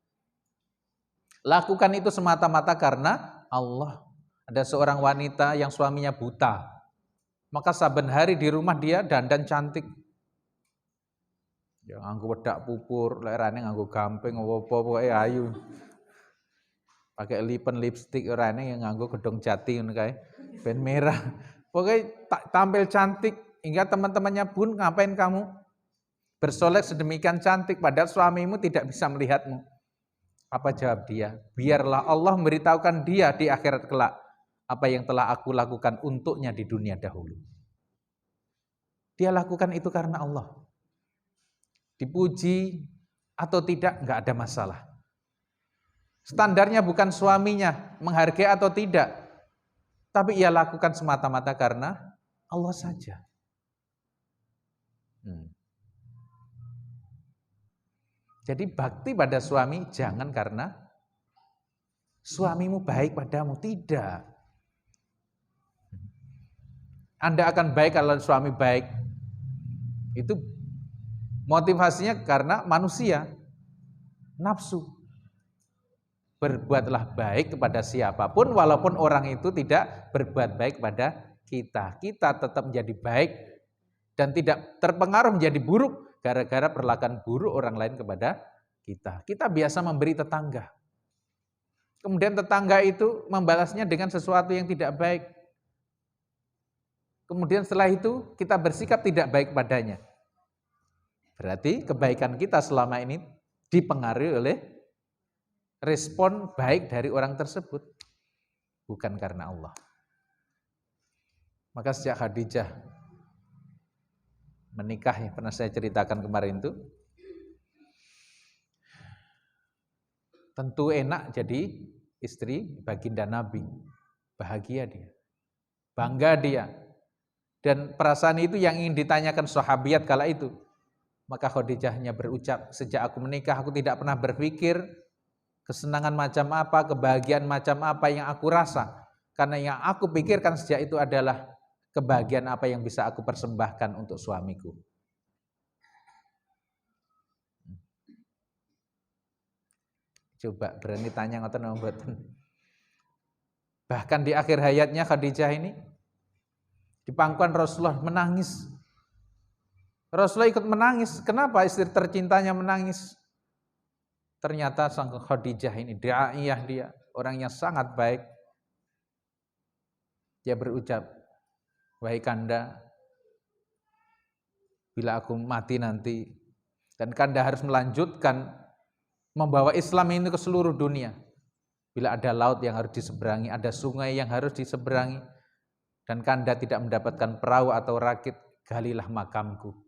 Lakukan itu semata-mata karena Allah. Ada seorang wanita yang suaminya buta. Maka saben hari di rumah dia dandan cantik. Ya nganggo wedak pupur, lek rane nganggo gamping apa pokoke ayu. Pakai lipen lipstik rane yang nganggo gedhong jati ngono kae. Ben merah. Pokoknya tampil cantik hingga teman-temannya pun ngapain kamu bersolek sedemikian cantik padahal suamimu tidak bisa melihatmu. Apa jawab dia? Biarlah Allah memberitahukan dia di akhirat kelak apa yang telah aku lakukan untuknya di dunia dahulu. Dia lakukan itu karena Allah. Dipuji atau tidak, enggak ada masalah. Standarnya bukan suaminya menghargai atau tidak, tapi ia lakukan semata-mata karena Allah saja. Jadi bakti pada suami jangan karena suamimu baik padamu, tidak. Anda akan baik kalau suami baik. Itu motivasinya karena manusia, nafsu. Berbuatlah baik kepada siapapun walaupun orang itu tidak berbuat baik kepada kita. Kita tetap menjadi baik dan tidak terpengaruh menjadi buruk gara-gara perlakuan buruk orang lain kepada kita. Kita biasa memberi tetangga. Kemudian tetangga itu membalasnya dengan sesuatu yang tidak baik. Kemudian setelah itu kita bersikap tidak baik padanya. Berarti kebaikan kita selama ini dipengaruhi oleh respon baik dari orang tersebut. Bukan karena Allah. Maka sejak Khadijah menikah, yang pernah saya ceritakan kemarin itu, tentu enak jadi istri baginda Nabi. Bahagia dia. Bangga dia. Dan perasaan itu yang ingin ditanyakan sahabiat kala itu. Maka Khadijahnya berucap, sejak aku menikah aku tidak pernah berpikir kesenangan macam apa, kebahagiaan macam apa yang aku rasa. Karena yang aku pikirkan sejak itu adalah kebahagiaan apa yang bisa aku persembahkan untuk suamiku. Coba berani tanya ngoten mboten. Bahkan di akhir hayatnya Khadijah ini di pangkuan Rasulullah menangis. Rasulullah ikut menangis. Kenapa istri tercintanya menangis? Ternyata sang Khadijah ini daiyah dia, orang yang sangat baik. Dia berucap, wahai Kanda, bila aku mati nanti, dan Kanda harus melanjutkan membawa Islam ini ke seluruh dunia. Bila ada laut yang harus diseberangi, ada sungai yang harus diseberangi, dan Kanda tidak mendapatkan perahu atau rakit, galilah makamku.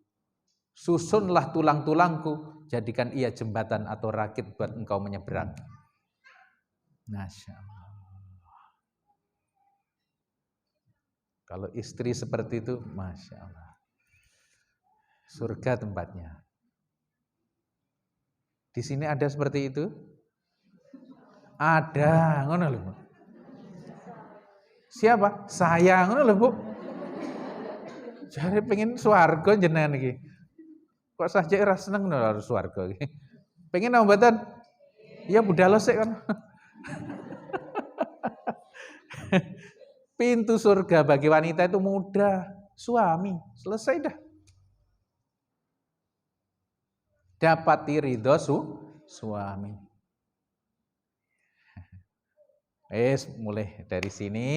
Susunlah tulang-tulangku, jadikan ia jembatan atau rakit buat engkau menyeberang. Masya Allah. Kalau istri seperti itu, Masya Allah. Surga tempatnya. Di sini ada seperti itu? Ada, ngono lho. Siapa? Saya, ngono lho, Bu. Jare pengen swarga jenengan iki. Kok saja ora seneng lho swarga iki. Pengen apa mboten? Ya budal sik kan. Pintu surga bagi wanita itu mudah, suami, selesai dah. Dapati ridho suami. Mulai dari sini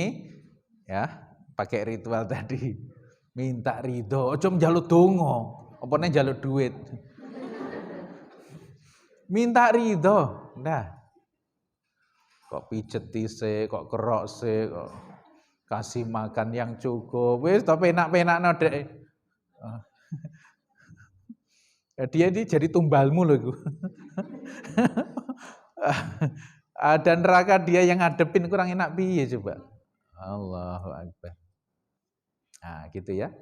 ya, pakai ritual tadi. Minta ridho, ojo njaluk donga, opone njaluk duit. Minta ridho. Nah. Kok pijeti sik, kok kerok sik, kok kasih makan yang cukup. Wis to penak-penakno dek. Dia ini jadi tumbalmu loh itu. Dan neraka dia yang ngadepin kurang enak piye coba. Allahu Akbar. Nah gitu ya.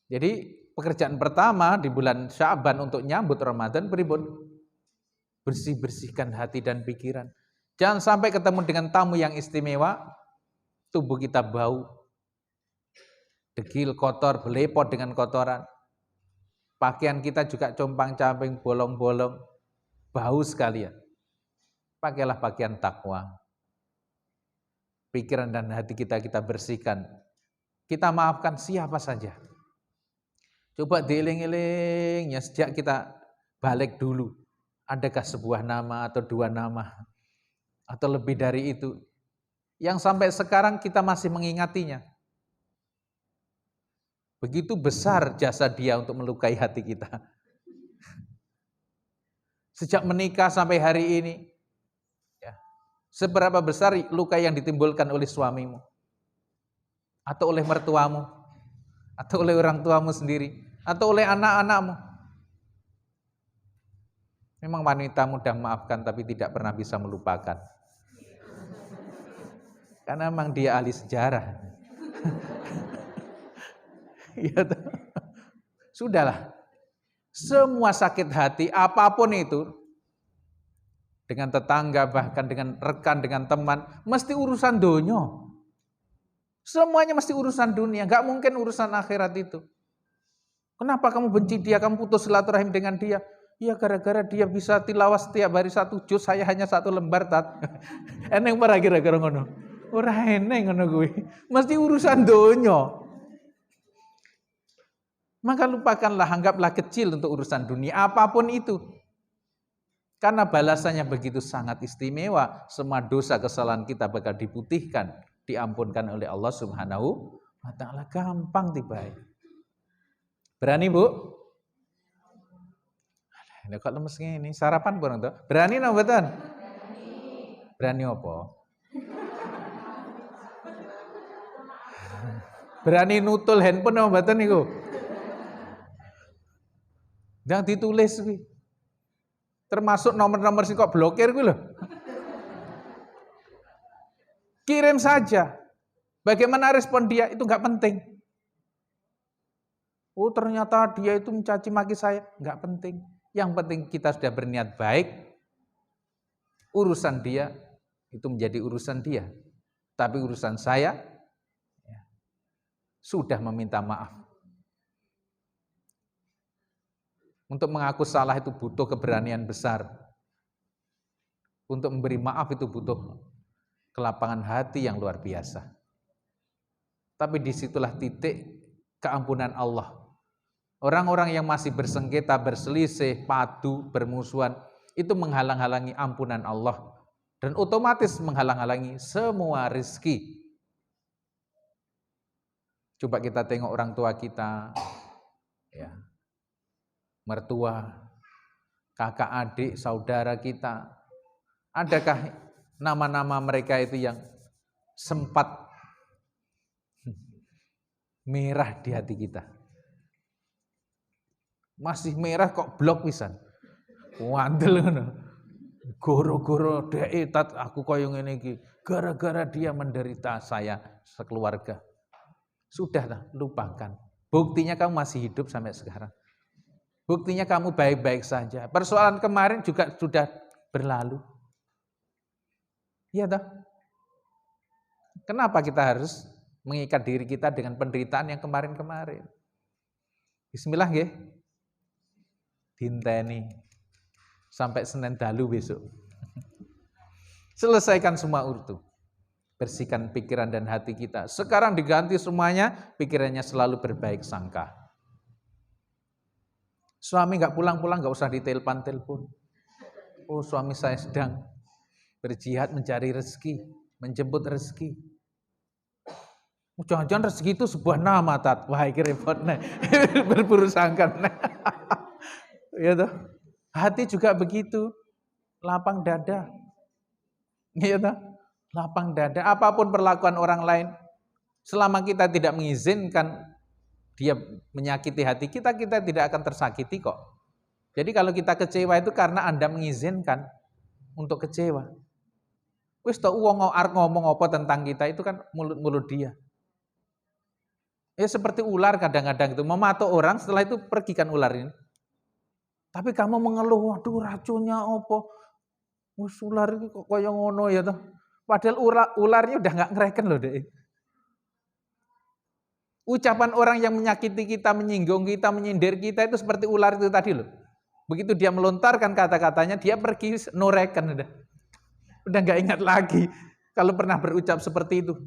Jadi pekerjaan pertama di bulan Sya'ban untuk nyambut Ramadan pripun? Bersih-bersihkan hati dan pikiran. Jangan sampai ketemu dengan tamu yang istimewa, tubuh kita bau, degil, kotor, belepot dengan kotoran. Pakaian kita juga compang-camping, bolong-bolong, bau sekalian. Pakailah pakaian takwa. Pikiran dan hati kita bersihkan kita maafkan siapa saja. Coba dieling-elingnya sejak kita balik dulu. Adakah sebuah nama atau dua nama atau lebih dari itu yang sampai sekarang kita masih mengingatinya? Begitu besar jasa dia untuk melukai hati kita. Sejak menikah sampai hari ini, ya, seberapa besar luka yang ditimbulkan oleh suamimu, atau oleh mertuamu, atau oleh orang tuamu sendiri, atau oleh anak-anakmu. Memang wanita mudah maafkan tapi tidak pernah bisa melupakan. Karena memang dia ahli sejarah. Ya, sudahlah. Semua sakit hati, apapun itu, dengan tetangga, bahkan dengan rekan, dengan teman, mesti urusan dunia. Semuanya mesti urusan dunia, gak mungkin urusan akhirat itu. Kenapa kamu benci dia, kamu putus silaturahim dengan dia? Ya gara-gara dia bisa tilawas setiap hari 1 juz, saya hanya 1 lembar tat. Eneng para kira-kira ngono. Ora eneng ngono kuwi. Mesti urusan dunia. Maka lupakanlah, anggaplah kecil untuk urusan dunia, apapun itu. Karena balasannya begitu sangat istimewa, semua dosa kesalahan kita bakal diputihkan, diampunkan oleh Allah Subhanahu wa ta'ala. Gampang tiba. Berani, Bu? Ini kok lemes ngene, sarapan bareng to? Berani napa mboten? Berani apa? Berani nutul handphone napa mboten niku? Yang ditulis kuwi. Termasuk nomor-nomor sing kok blokir kuwi lho. Kirim saja. Bagaimana respon dia itu enggak penting. Oh, ternyata dia itu mencaci maki saya, enggak penting. Yang penting kita sudah berniat baik. Urusan dia itu menjadi urusan dia. Tapi urusan saya ya, sudah meminta maaf. Untuk mengaku salah itu butuh keberanian besar. Untuk memberi maaf itu butuh kelapangan hati yang luar biasa. Tapi disitulah titik keampunan Allah. Orang-orang yang masih bersengketa, berselisih, padu, bermusuhan, itu menghalang-halangi ampunan Allah. Dan otomatis menghalang-halangi semua rezeki. Coba kita tengok orang tua kita, ya, mertua, kakak adik, saudara kita. Adakah nama-nama mereka itu yang sempat merah di hati kita? Masih merah kok blok pisan. Wandel ngono. Goro-goro dhek tat aku koyo ngene iki. Gara-gara dia menderita saya sekeluarga. Sudahlah, lupakan. Buktinya kamu masih hidup sampai sekarang. Buktinya kamu baik-baik saja. Persoalan kemarin juga sudah berlalu. Iya toh? Kenapa kita harus mengikat diri kita dengan penderitaan yang kemarin-kemarin? Bismillah nggih. Dinteni sampai Senin dalu besok. Selesaikan semua urutu. Bersihkan pikiran dan hati kita. Sekarang diganti semuanya, pikirannya selalu berbaik sangka. Suami nggak pulang-pulang, nggak usah ditelepon-telepon. Oh, suami saya sedang berjihad mencari rezeki, menjemput rezeki. Jangan-jangan rezeki itu sebuah nama, tat. Wah, iki repot nih. Berburu sangkan. Ya toh. Hati juga begitu. Lapang dada. Ya toh. Lapang dada. Apapun perlakuan orang lain, selama kita tidak mengizinkan dia menyakiti hati kita, kita tidak akan tersakiti kok. Jadi kalau kita kecewa itu karena Anda mengizinkan untuk kecewa. Wis tau wong arep ngomong apa tentang kita itu kan mulut-mulut dia. Ya seperti ular kadang-kadang itu mematuk orang, setelah itu pergikan ular ini. Tapi kamu mengeluh, waduh racunnya apa? Wis ular iki kok kaya ngono ya toh. Padahal ularnya udah enggak ngereken loh, Dek. Ucapan orang yang menyakiti kita, menyinggung kita, menyindir kita itu seperti ular itu tadi loh. Begitu dia melontarkan kata-katanya, dia pergi noreken udah. Udah enggak ingat lagi kalau pernah berucap seperti itu.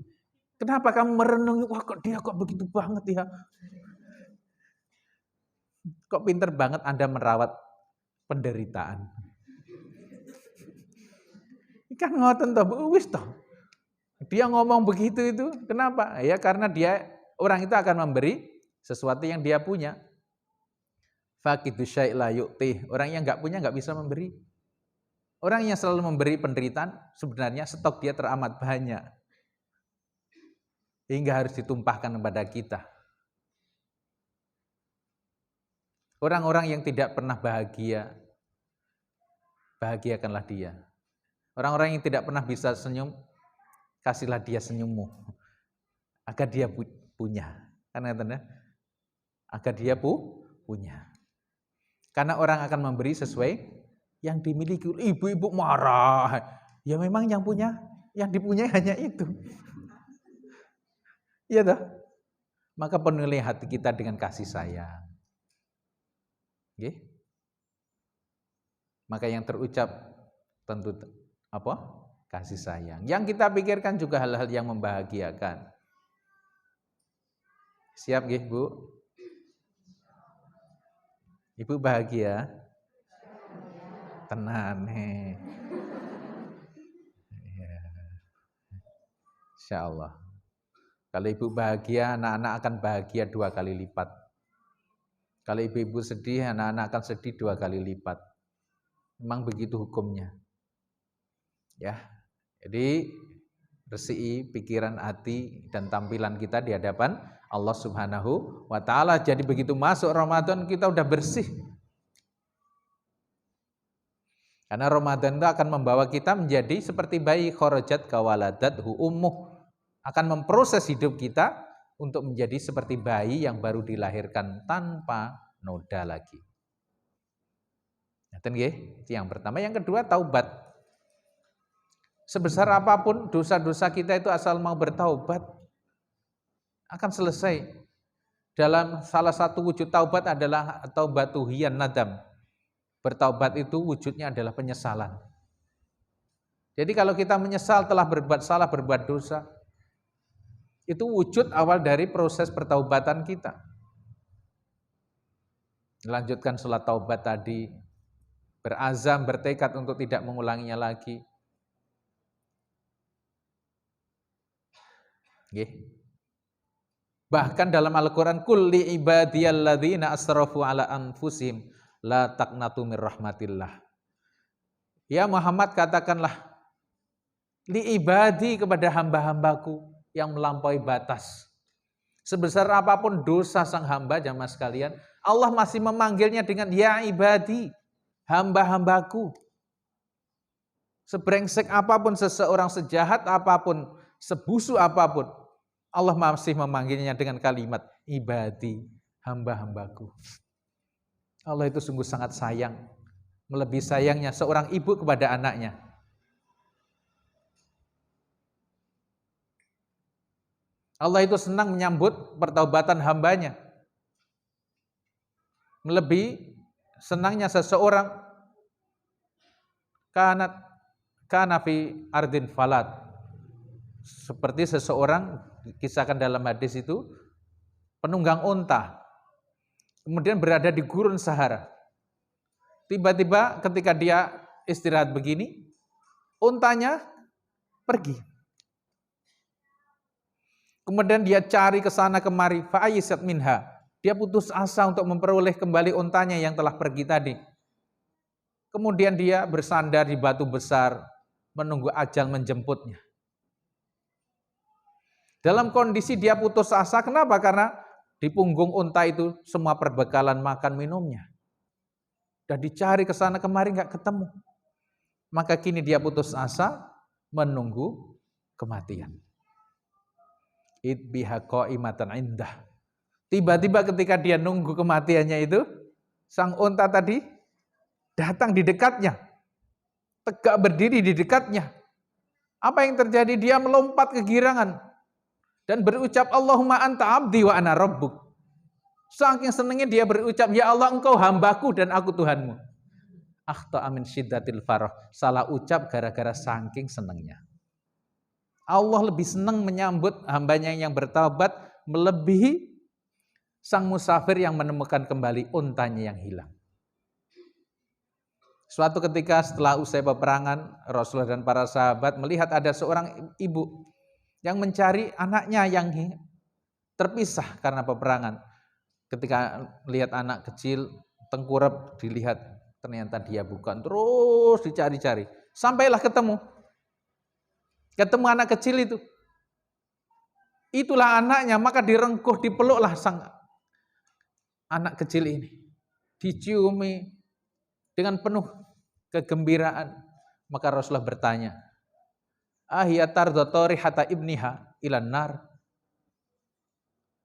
Kenapa kamu merenungi, wah kok dia kok begitu banget ya? Kok pinter banget Anda merawat penderitaan? Kan ngoten toh, wis toh. Dia ngomong begitu itu, kenapa? Ya karena orang itu akan memberi sesuatu yang dia punya. Faqidu syai' la yu'tih. Orang yang enggak punya enggak bisa memberi. Orang yang selalu memberi penderitaan sebenarnya stok dia teramat banyak. Hingga harus ditumpahkan kepada kita. Orang-orang yang tidak pernah bahagia, bahagiakanlah dia. Orang-orang yang tidak pernah bisa senyum, kasihlah dia senyummu. Agar dia punya. Karena agar dia punya. Karena orang akan memberi sesuai yang dimiliki. Ibu-ibu marah. Ya memang yang dipunyai hanya itu. Iya toh? Maka penuhi hati kita dengan kasih sayang. Okay? Maka yang terucap tentu apa? Kasih sayang. Yang kita pikirkan juga hal-hal yang membahagiakan. Siap nggih, Bu? Ibu bahagia? Tenan he. Ya. Insyaallah. Kalau ibu bahagia, anak-anak akan bahagia 2 kali lipat. Kalau ibu-ibu sedih, anak-anak akan sedih 2 kali lipat. Memang begitu hukumnya. Ya. Jadi bersih pikiran, hati dan tampilan kita di hadapan Allah Subhanahu wa taala. Jadi begitu masuk Ramadan kita udah bersih. Karena Ramadan itu akan membawa kita menjadi seperti bayi kharajat kawaladathu ummuh. Akan memproses hidup kita untuk menjadi seperti bayi yang baru dilahirkan tanpa noda lagi. Ngaten nggih? Itu yang pertama. Yang kedua, taubat. Sebesar apapun dosa-dosa kita itu asal mau bertaubat akan selesai. Dalam salah satu wujud taubat adalah taubatu hiyan nadam. Bertaubat itu wujudnya adalah penyesalan. Jadi kalau kita menyesal telah berbuat salah, berbuat dosa, itu wujud awal dari proses pertaubatan kita. Lanjutkan sholat taubat tadi, berazam, bertekad untuk tidak mengulanginya lagi. Bahkan dalam Al-Quran, kulli ibadiyalladzina asrafu ala anfusihim la taqnatu mir rahmatillah. Ya Muhammad, katakanlah li ibadi kepada hamba-hambaku yang melampaui batas. Sebesar apapun dosa sang hamba, jamaah sekalian, Allah masih memanggilnya dengan ya ibadi, hamba-hambaku. Sebrengsek apapun seseorang, sejahat apapun, sebusu apapun, Allah masih memanggilnya dengan kalimat ibadi, hamba-hambaku. Allah itu sungguh sangat sayang, melebihi sayangnya seorang ibu kepada anaknya. Allah itu senang menyambut pertaubatan hambanya. Melebihi senangnya seseorang kana fi ardin falat. Seperti seseorang kisahkan dalam hadis itu penunggang unta. Kemudian berada di gurun Sahara. Tiba-tiba ketika dia istirahat begini, untanya pergi. Kemudian dia cari ke sana kemari, fa'ayyisat minha. Dia putus asa untuk memperoleh kembali untanya yang telah pergi tadi. Kemudian dia bersandar di batu besar, menunggu ajal menjemputnya. Dalam kondisi dia putus asa, kenapa? Karena di punggung unta itu semua perbekalan makan minumnya. Sudah dicari ke sana kemari nggak ketemu. Maka kini dia putus asa, menunggu kematian. Itbiha qaimatan indah. Tiba-tiba ketika dia nunggu kematiannya itu, sang unta tadi datang di dekatnya. Tegak berdiri di dekatnya. Apa yang terjadi? Dia melompat kegirangan dan berucap Allahumma anta abdi wa ana rabbuk. Saking senangnya dia berucap, ya Allah engkau hambaku dan aku Tuhanmu. Akhta'a min syiddatil farah. Salah ucap gara-gara saking senangnya. Allah lebih senang menyambut hambanya yang bertaubat melebihi sang musafir yang menemukan kembali untanya yang hilang. Suatu ketika setelah usai peperangan, Rasulullah dan para sahabat melihat ada seorang ibu yang mencari anaknya yang terpisah karena peperangan. Ketika melihat anak kecil tengkurap, dilihat ternyata dia bukan, terus dicari-cari. Sampailah ketemu anak kecil itu. Itulah anaknya, maka direngkuh, dipeluklah sang anak kecil ini. Diciumi dengan penuh kegembiraan. Maka Rasulullah bertanya, "Ahiyatardha hatta ibniha ilan nar?"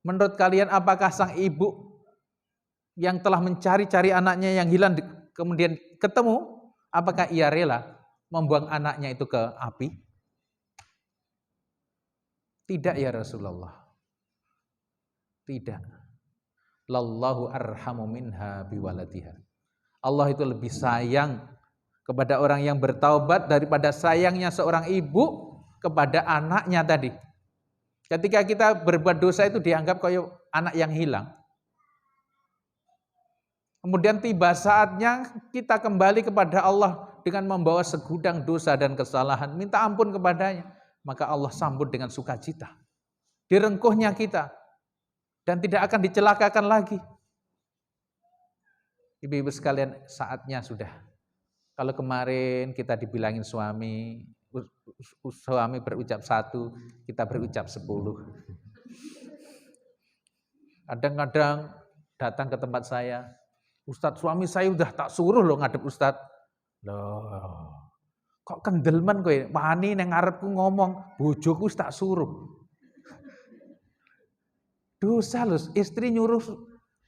Menurut kalian apakah sang ibu yang telah mencari-cari anaknya yang hilang kemudian ketemu, apakah ia rela membuang anaknya itu ke api? Tidak ya Rasulullah. Tidak. Lallahu arhamu minha biwaladiha. Allah itu lebih sayang kepada orang yang bertaubat daripada sayangnya seorang ibu kepada anaknya tadi. Ketika kita berbuat dosa itu dianggap kayak anak yang hilang. Kemudian tiba saatnya kita kembali kepada Allah dengan membawa segudang dosa dan kesalahan, minta ampun kepadanya. Maka Allah sambut dengan sukacita. Direngkuhnya kita. Dan tidak akan dicelakakan lagi. Ibu-ibu sekalian, saatnya sudah. Kalau kemarin kita dibilangin suami berucap 1, kita berucap 10. Kadang-kadang datang ke tempat saya, "Ustadz, suami saya udah tak suruh loh ngadep Ustadz." Loh, kok kendelman kowe, wani nang ngarepku ngomong, bojoku tak suruh. Dosa lho, istri nyuruh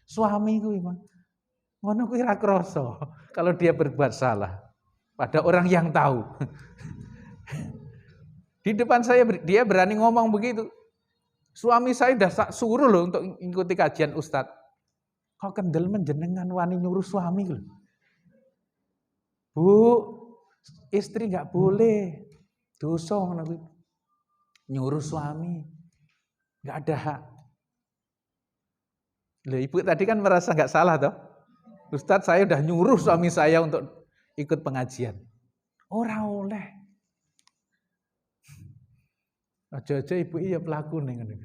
suami kuwi, Mang. Ngono kuwi ra krasa kalau dia berbuat salah pada orang yang tahu. Di depan saya dia berani ngomong begitu. Suami saya udah tak suruh loh untuk mengikuti kajian Ustadz. Kok kendelman jenengan wani nyuruh suami lho. Bu, istri nggak boleh dosa nyuruh suami, nggak ada hak. Loh, ibu tadi kan merasa nggak salah toh? Ustadz, saya udah nyuruh suami saya untuk ikut pengajian. Ora oleh. Aja-aja ibu iya pelaku nih.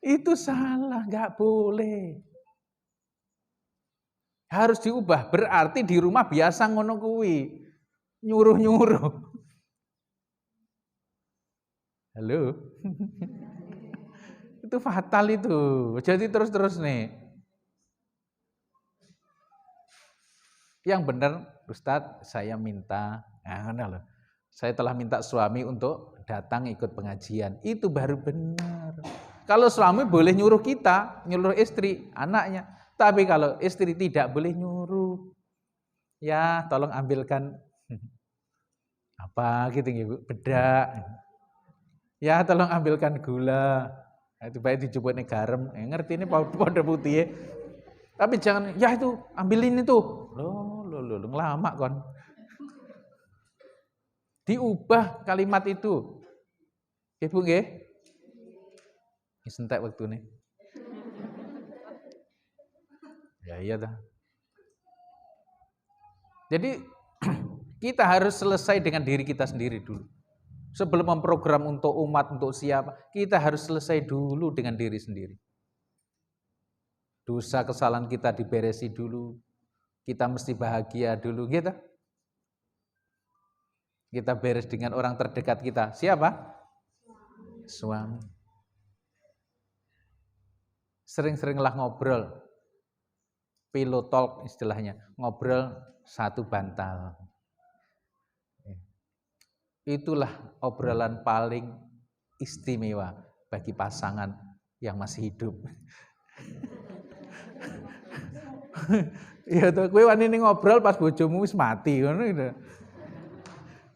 Itu salah, nggak boleh. Harus diubah, berarti di rumah biasa ngono kuwi. Nyuruh-nyuruh. Halo. Itu fatal itu. Jadi terus-terus nih. Yang benar, Ustadz, saya minta, loh. Saya telah minta suami untuk datang ikut pengajian. Itu baru benar. Kalau suami boleh nyuruh kita, nyuruh istri, anaknya. Tapi kalau istri tidak boleh nyuruh. Ya, tolong ambilkan apa gitu Ibu, bedak. Ya, tolong ambilkan gula. Itu baik dijupuk nih garam. Ngerti ini powder putih. Tapi jangan, ya itu ambilin itu. Loh, ngelama kon. Diubah kalimat itu. Ibu nggih? Wis entek wektune. Ya iya dah. Jadi kita harus selesai dengan diri kita sendiri dulu. Sebelum memprogram untuk umat, untuk siapa, kita harus selesai dulu dengan diri sendiri. Dosa kesalahan kita diberesi dulu. Kita mesti bahagia dulu, gitu. Kita beres dengan orang terdekat kita. Siapa? Suami. Sering-seringlah ngobrol. Pillow talk istilahnya. Ngobrol satu bantal. Itulah obrolan paling istimewa bagi pasangan yang masih hidup. Ya tuh, kowe wani ngobrol pas bojomu wis mati ngono gitu.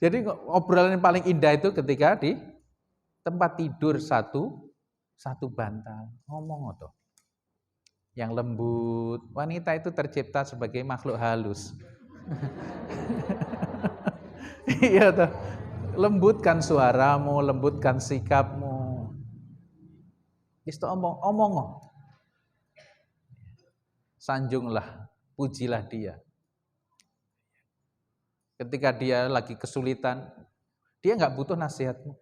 Jadi obrolan yang paling indah itu ketika di tempat tidur satu bantal. Ngomong tuh. Yang lembut. Wanita itu tercipta sebagai makhluk halus. Iya tuh. Lembutkan suaramu, lembutkan sikapmu. Isto omong. Sanjunglah, pujilah dia. Ketika dia lagi kesulitan, dia nggak butuh nasihatmu.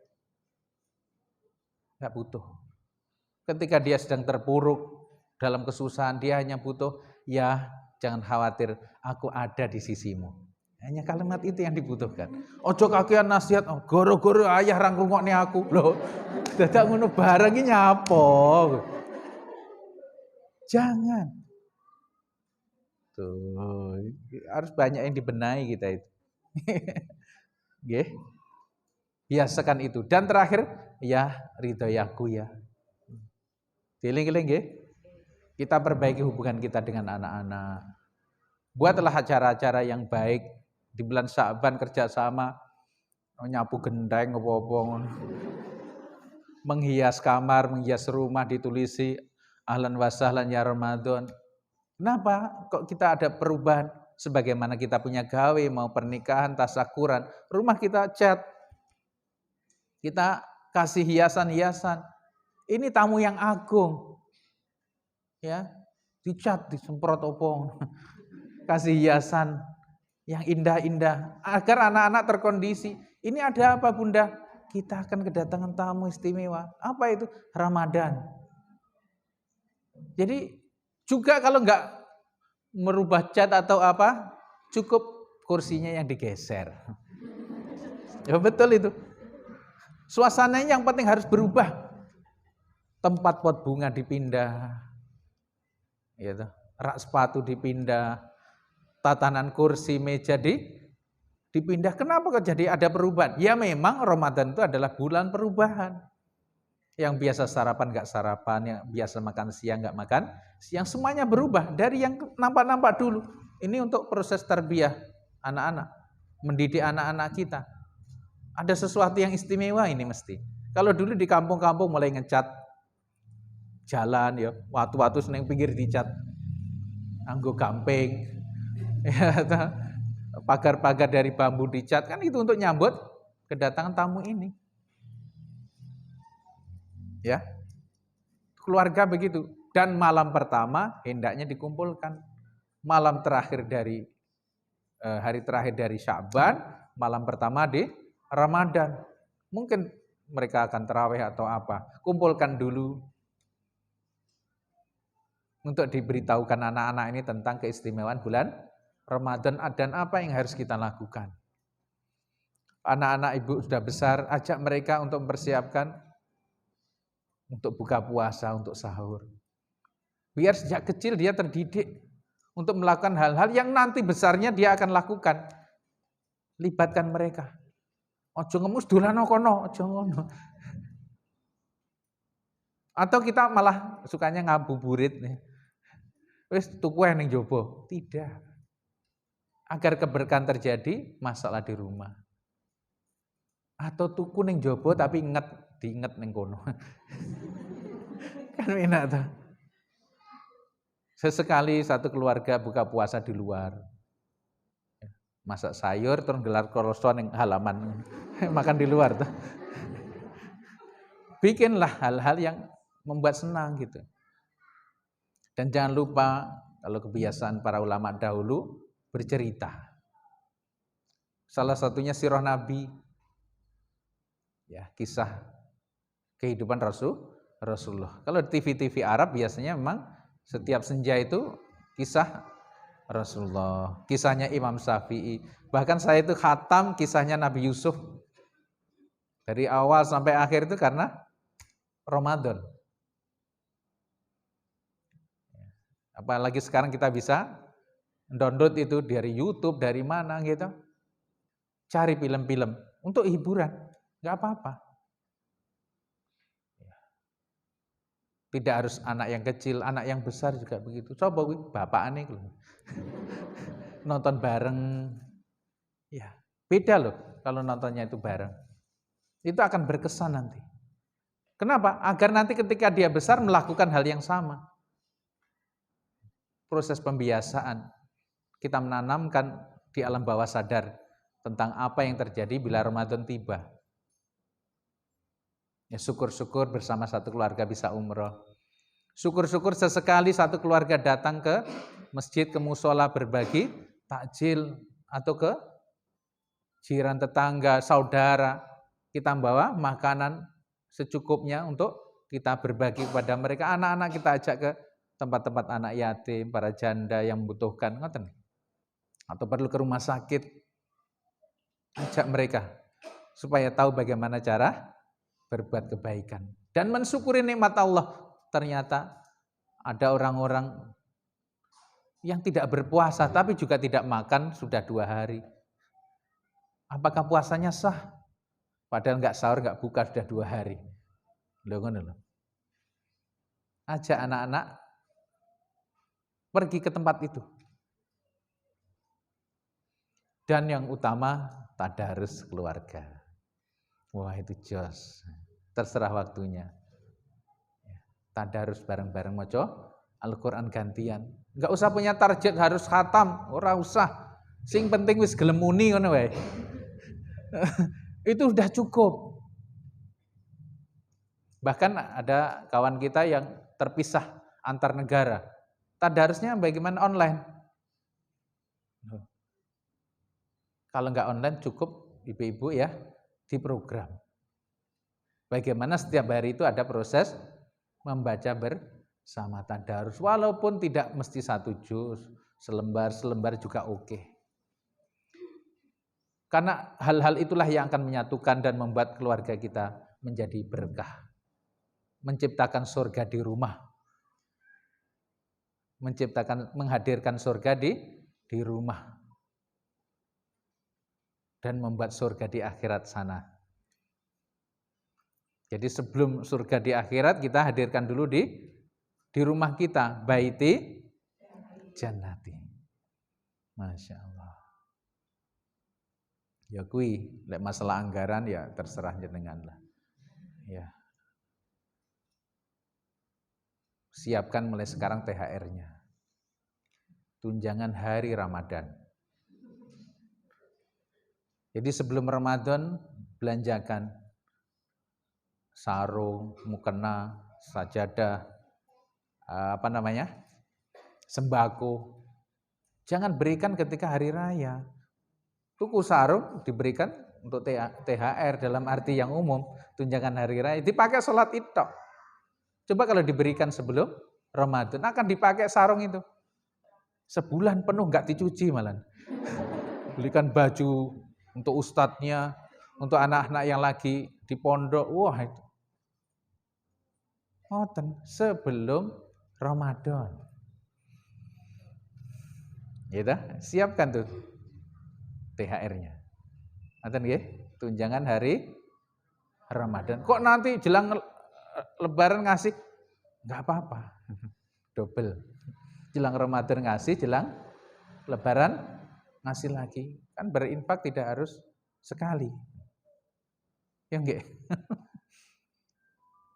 Nggak butuh. Ketika dia sedang terpuruk dalam kesusahan, dia hanya butuh, ya jangan khawatir, aku ada di sisimu. Hanya kalimat itu yang dibutuhkan. Ojo kakean nasihat, oh, goro-goro ayah rang rungokne aku. Loh, dadak ngono bareng iki nyapa? Jangan. Tuh, harus banyak yang dibenahi kita itu. Nggih. Biasakan itu. Dan terakhir, ya ridhoyaku ya. Giling-giling nggih. Kita perbaiki hubungan kita dengan anak-anak. Buatlah acara-acara yang baik. Di bulan Sya'ban kerjasama, nyapu genteng, apa-apa, menghias kamar, menghias rumah, ditulisi ahlan wa sahlan ya Ramadan. Kenapa kok kita ada perubahan? Sebagaimana kita punya gawe, mau pernikahan, tasyakuran, rumah kita cat, kita kasih hiasan-hiasan. Ini tamu yang agung, ya, dicat, disemprot opong, kasih hiasan yang indah-indah agar anak-anak terkondisi. Ini ada apa Bunda? Kita akan kedatangan tamu istimewa. Apa itu? Ramadan. Jadi juga kalau enggak merubah cat atau apa, cukup kursinya yang digeser. Ya betul itu. Suasananya yang penting harus berubah. Tempat pot bunga dipindah. Gitu. Rak sepatu dipindah. Tatanan kursi, meja dipindah. Kenapa kok jadi ada perubahan? Ya memang Ramadan itu adalah bulan perubahan. Yang biasa sarapan nggak sarapan, yang biasa makan siang nggak makan siang, semuanya berubah dari yang nampak-nampak dulu. Ini untuk proses tarbiyah anak-anak, mendidik anak-anak kita. Ada sesuatu yang istimewa ini mesti. Kalau dulu di kampung-kampung mulai ngecat jalan ya, waktu-waktu seneng pinggir dicat, anggo gamping. Ya, pagar-pagar dari bambu dicat, kan itu untuk nyambut kedatangan tamu ini. Ya, keluarga begitu. Dan malam pertama hendaknya dikumpulkan. Malam terakhir dari hari terakhir dari Sya'ban, malam pertama di Ramadan. Mungkin mereka akan tarawih atau apa. Kumpulkan dulu untuk diberitahukan anak-anak ini tentang keistimewaan bulan Ramadan dan apa yang harus kita lakukan. Anak-anak ibu sudah besar, ajak mereka untuk mempersiapkan untuk buka puasa, untuk sahur. Biar sejak kecil dia terdidik untuk melakukan hal-hal yang nanti besarnya dia akan lakukan. Libatkan mereka. Ojo ngemus dolano kono, ojo ngono. Atau kita malah sukanya ngabuburit nih. Wis tuku ning jowo. Tidak. Agar keberkahan terjadi, masalah di rumah. Atau tuku ning jowo tapi diinget ning kono. Kan enak tuh. Sesekali satu keluarga buka puasa di luar. Masak sayur terus gelar kroso ning halaman. Makan di luar tuh. Bikinlah hal-hal yang membuat senang gitu. Dan jangan lupa kalau kebiasaan para ulama dahulu bercerita. Salah satunya sirah Nabi. Ya, kisah kehidupan Rasulullah. Kalau di TV-TV Arab biasanya memang setiap senja itu kisah Rasulullah, kisahnya Imam Syafi'i. Bahkan saya itu khatam kisahnya Nabi Yusuf. Dari awal sampai akhir itu karena Ramadan. Apalagi sekarang kita bisa download itu dari YouTube, dari mana gitu. Cari film-film untuk hiburan, nggak apa-apa. Tidak harus anak yang kecil, anak yang besar juga begitu. Coba bapak aneh nonton bareng, ya beda loh kalau nontonnya itu bareng. Itu akan berkesan nanti. Kenapa? Agar nanti ketika dia besar melakukan hal yang sama. Proses pembiasaan. Kita menanamkan di alam bawah sadar tentang apa yang terjadi bila Ramadan tiba. Ya syukur-syukur bersama satu keluarga bisa umroh. Syukur-syukur sesekali satu keluarga datang ke masjid, ke musola berbagi takjil, atau ke jiran tetangga, saudara. Kita bawa makanan secukupnya untuk kita berbagi kepada mereka. Anak-anak kita ajak ke tempat-tempat anak yatim, para janda yang membutuhkan, ngoten. Atau perlu ke rumah sakit, ajak mereka supaya tahu bagaimana cara berbuat kebaikan dan mensyukuri nikmat Allah. Ternyata ada orang-orang yang tidak berpuasa tapi juga tidak makan sudah 2 hari. Apakah puasanya sah? Padahal nggak sahur, nggak buka sudah 2 hari. Loh, ngono loh. Ajak anak-anak pergi ke tempat itu. Dan yang utama tadarus keluarga. Wah, itu jos. Terserah waktunya. Tadarus bareng-bareng maca Al-Qur'an gantian. Enggak usah punya target harus khatam, ora usah. Sing penting wis gelem muni ngono wae. Itu sudah cukup. Bahkan ada kawan kita yang terpisah antar negara. Tadarusnya bagaimana online? Kalau enggak online cukup ibu-ibu ya di program. Bagaimana setiap hari itu ada proses membaca bersama tadarus. Walaupun tidak mesti 1 juz, selembar juga oke. Karena hal-hal itulah yang akan menyatukan dan membuat keluarga kita menjadi berkah. Menciptakan surga di rumah. Menghadirkan surga di rumah. Dan membuat surga di akhirat sana. Jadi sebelum surga di akhirat kita hadirkan dulu di rumah kita, baiti jannati. Masya Allah. Ya kui, lek masalah anggaran ya terserah jenengan lah. Ya. Siapkan mulai sekarang THR-nya. Tunjangan hari Ramadan. Jadi sebelum Ramadan belanjakan sarung, mukena, sajadah, sembako. Jangan berikan ketika hari raya. Tuku sarung diberikan untuk THR dalam arti yang umum, tunjangan hari raya. Dipakai sholat Id. Coba kalau diberikan sebelum Ramadan, akan dipakai sarung itu. Sebulan penuh nggak dicuci malah. Belikan baju untuk ustadznya, untuk anak-anak yang lagi di pondok, wah itu. Sebelum Ramadan. Ya, siapkan tuh THR-nya. Ngoten nggih, tunjangan hari Ramadan. Kok nanti jelang Lebaran ngasih? Enggak apa-apa. Double. Jelang Ramadan ngasih, jelang Lebaran ngasih lagi. Kan berinfak tidak harus sekali. Ya nggih.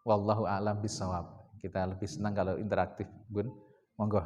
Wallahu a'lam bishawab. Kita lebih senang kalau interaktif, Bun. Monggo.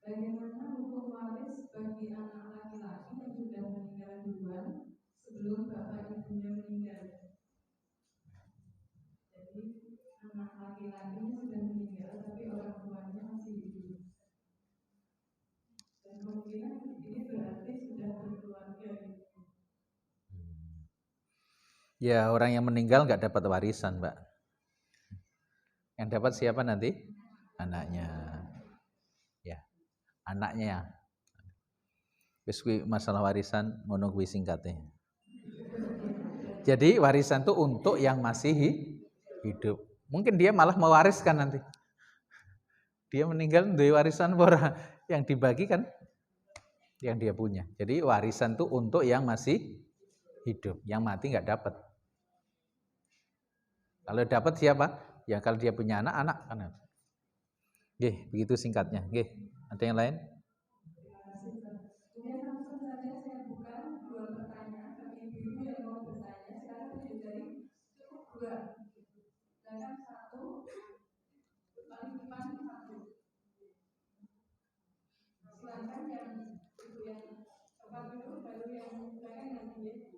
Bagaimana hukum waris bagi anak laki-laki yang sudah meninggal duluan sebelum bapak ibunya meninggal? Jadi anak laki-lakinya sudah meninggal tapi orang tuanya masih hidup. Dan kemungkinan ini berarti sudah berkeluarga. Ya, orang yang meninggal nggak dapat warisan, Mbak. Yang dapat siapa nanti? Anaknya. Ya, anaknya. Wis kuwi masalah warisan ngono kuwi singkatnya. Jadi warisan itu untuk yang masih hidup. Mungkin dia malah mewariskan nanti. Dia meninggal duwe warisan ora, yang dibagi kan yang dia punya. Jadi warisan itu untuk yang masih hidup. Yang mati nggak dapat. Kalau dapat siapa? Ya kalau dia punya anak kan. Nggih, begitu singkatnya. Nggih, ada yang lain? Kemudian langsung saja saya buka 2 pertanyaan bagi ibu yang mau bertanya. Sekarang dari cukup 2. Silakan 1, paling depan 1. Silakan yang ibu yang tempat dulu, baru yang silakan yang ini.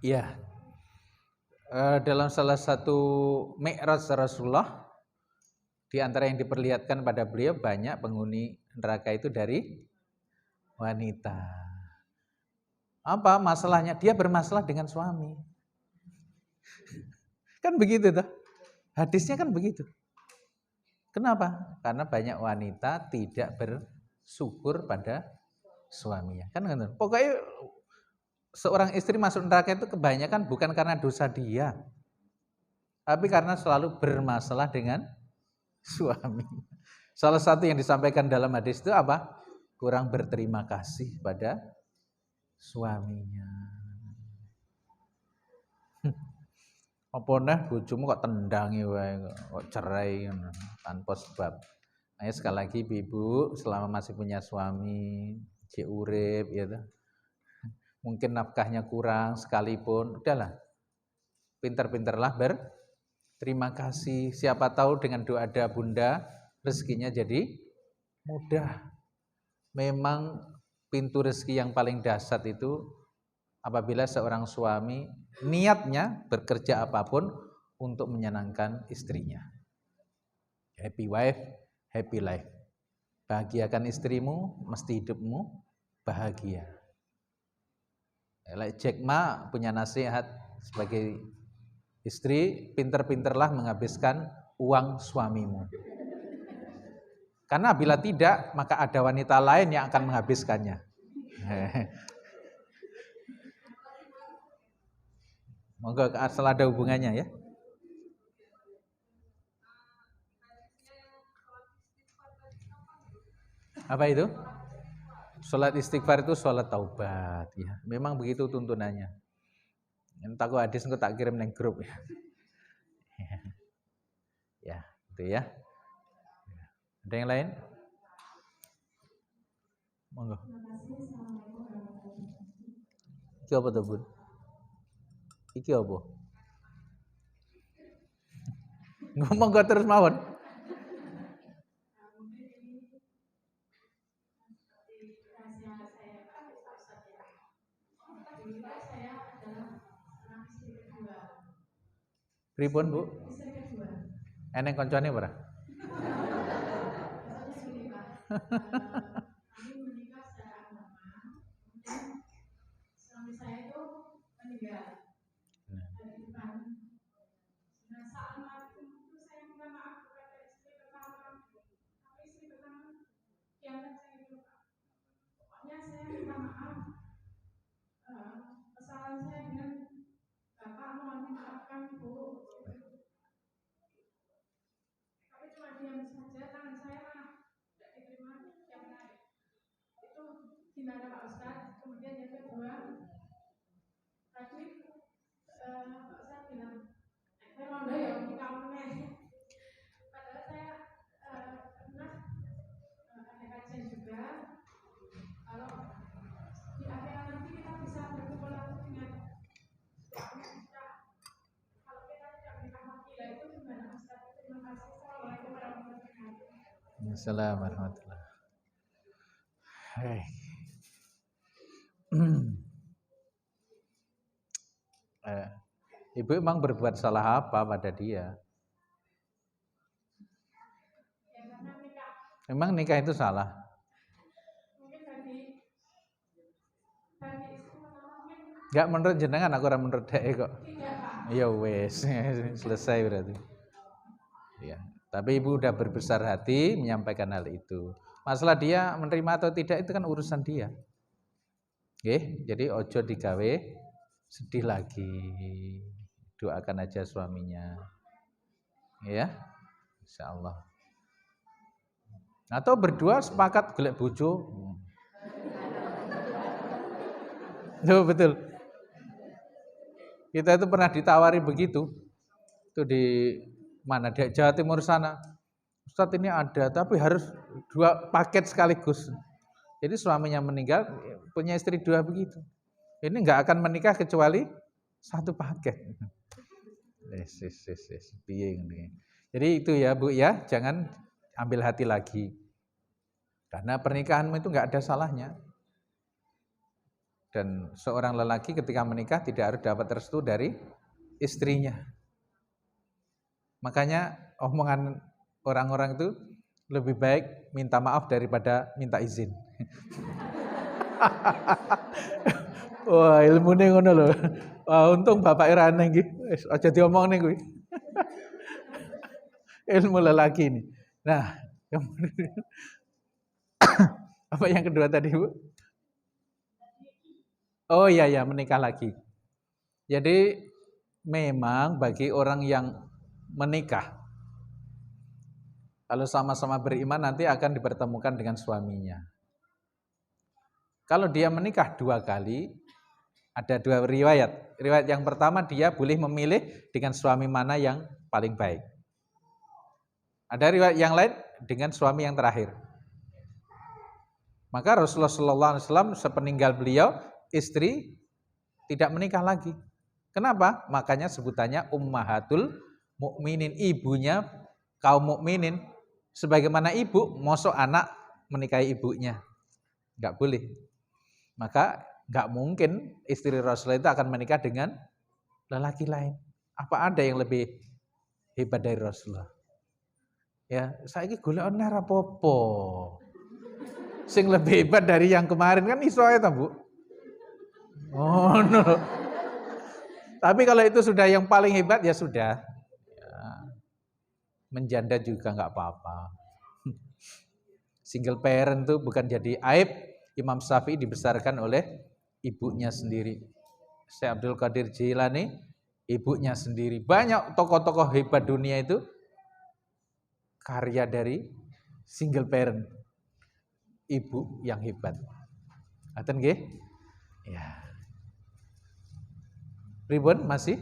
Iya. Dalam salah satu Mi'raj Rasulullah, di antara yang diperlihatkan pada beliau banyak penghuni neraka itu dari wanita. Apa masalahnya? Dia bermasalah dengan suami. Kan begitu toh? Hadisnya kan begitu. Kenapa? Karena banyak wanita tidak bersyukur pada suaminya. Kan gitu. Pokoknya seorang istri masuk neraka itu kebanyakan bukan karena dosa dia, tapi karena selalu bermasalah dengan suami. Salah satu yang disampaikan dalam hadis itu apa? Kurang berterima kasih pada suaminya. Apa nah bojomu kok tendangi wae, kok cerai tanpa sebab. Ayo sekali lagi ibu, selama masih punya suami, cek urip ya toh. Mungkin nafkahnya kurang sekalipun, udahlah. Pintar-pintarlah berterima kasih. Siapa tahu dengan doa bunda rezekinya jadi mudah. Memang pintu rezeki yang paling dahsyat itu apabila seorang suami niatnya bekerja apapun untuk menyenangkan istrinya. Happy wife, happy life. Bahagiakan istrimu, mesti hidupmu bahagia. Jack Ma punya nasihat sebagai istri, pinter-pinterlah menghabiskan uang suamimu. Karena bila tidak, maka ada wanita lain yang akan menghabiskannya. Moga asal ada hubungannya ya. Apa itu? Sholat istighfar itu sholat taubat ya. Memang begitu tuntunannya. Entah kok hadis engko tak kirim neng grup ya. Ya, itu ya. Ada yang lain? Monggo. Iki apa tuh, Bun? Iki apa? Ngomong kok terus mawon. Pripun, Bu? Eneng koncone ora? Kami menikah secara agama, kemudian suami saya itu meninggal dari depan. Nah saat mati itu saya minta maaf kepada istri pertama, tapi istri pertama kiamat saya itu pokoknya saya minta maaf kesalahan saya dengan bapak, mohon dimaafkan Bu. Tapi cuma diam saja, tangan saya tidak diterima yang menarik. Itu gimana Pak Ustadz? Kemudian yang kedua, tadi Pak Ustadz bilang, saya mau ya di kamu nih. Padahal saya pernah ada kajian juga, kalau di akhirat nanti kita bisa berkumpul lagi dengan kita. Kalau kita tidak berkahwin, itu gimana Ustadz? Terima kasih. Assalamualaikum warahmatullahi wabarakatuh. Assalamualaikum warahmatullahi wabarakatuh. Ibu emang berbuat salah apa pada dia? Memang nikah itu salah? Enggak menurut jenengan, aku ora menurut dhek kok. Ya wes, selesai berarti. Ya, tapi ibu udah berbesar hati menyampaikan hal itu. Masalah dia menerima atau tidak itu kan urusan dia. Oke, jadi ojo digawe sedih lagi. Doakan aja suaminya. Ya. Insyaallah. Atau berdua sepakat golek bojo. Tuh, betul. Kita itu pernah ditawari begitu. Itu di mana? Di Jawa Timur sana. Ustadz ini ada, tapi harus 2 paket sekaligus. Jadi suaminya meninggal, punya istri 2 begitu. Ini nggak akan menikah kecuali 1 paket. Jadi itu ya Bu ya, jangan ambil hati lagi. Karena pernikahanmu itu nggak ada salahnya. Dan seorang lelaki ketika menikah tidak harus dapat restu dari istrinya. Makanya omongan orang-orang itu lebih baik minta maaf daripada minta izin. Wah, ilmune ngono lho. Wah, untung bapak irane iki. Wis aja diomongne kuwi. Ilmu lelaki ini. Nah, apa yang kedua tadi, Bu? Oh iya ya, menikah lagi. Jadi memang bagi orang yang menikah, kalau sama-sama beriman nanti akan dipertemukan dengan suaminya. Kalau dia menikah 2 kali, ada 2 riwayat. Riwayat yang pertama dia boleh memilih dengan suami mana yang paling baik. Ada riwayat yang lain dengan suami yang terakhir. Maka Rasulullah SAW sepeninggal beliau, istri tidak menikah lagi. Kenapa? Makanya sebutannya Ummahatul Mukminin, ibunya kaum mukminin. Sebagaimana ibu, mosok anak menikahi ibunya. Enggak boleh. Maka enggak mungkin istri Rasulullah itu akan menikah dengan lelaki lain. Apa ada yang lebih hebat dari Rasulullah? Ya, saiki golek ana apa-apa. Sing lebih hebat dari yang kemarin kan iso ae ta, Bu? Oh, no. Tapi kalau itu sudah yang paling hebat ya sudah. Ya, menjanda juga enggak apa-apa. Single parent tuh bukan jadi aib. Imam Syafi'i dibesarkan oleh ibunya sendiri. Syekh Abdul Qadir Jilani ibunya sendiri. Banyak tokoh-tokoh hebat dunia itu karya dari single parent. Ibu yang hebat. Ngaten nggih? Ya. Ribon masih?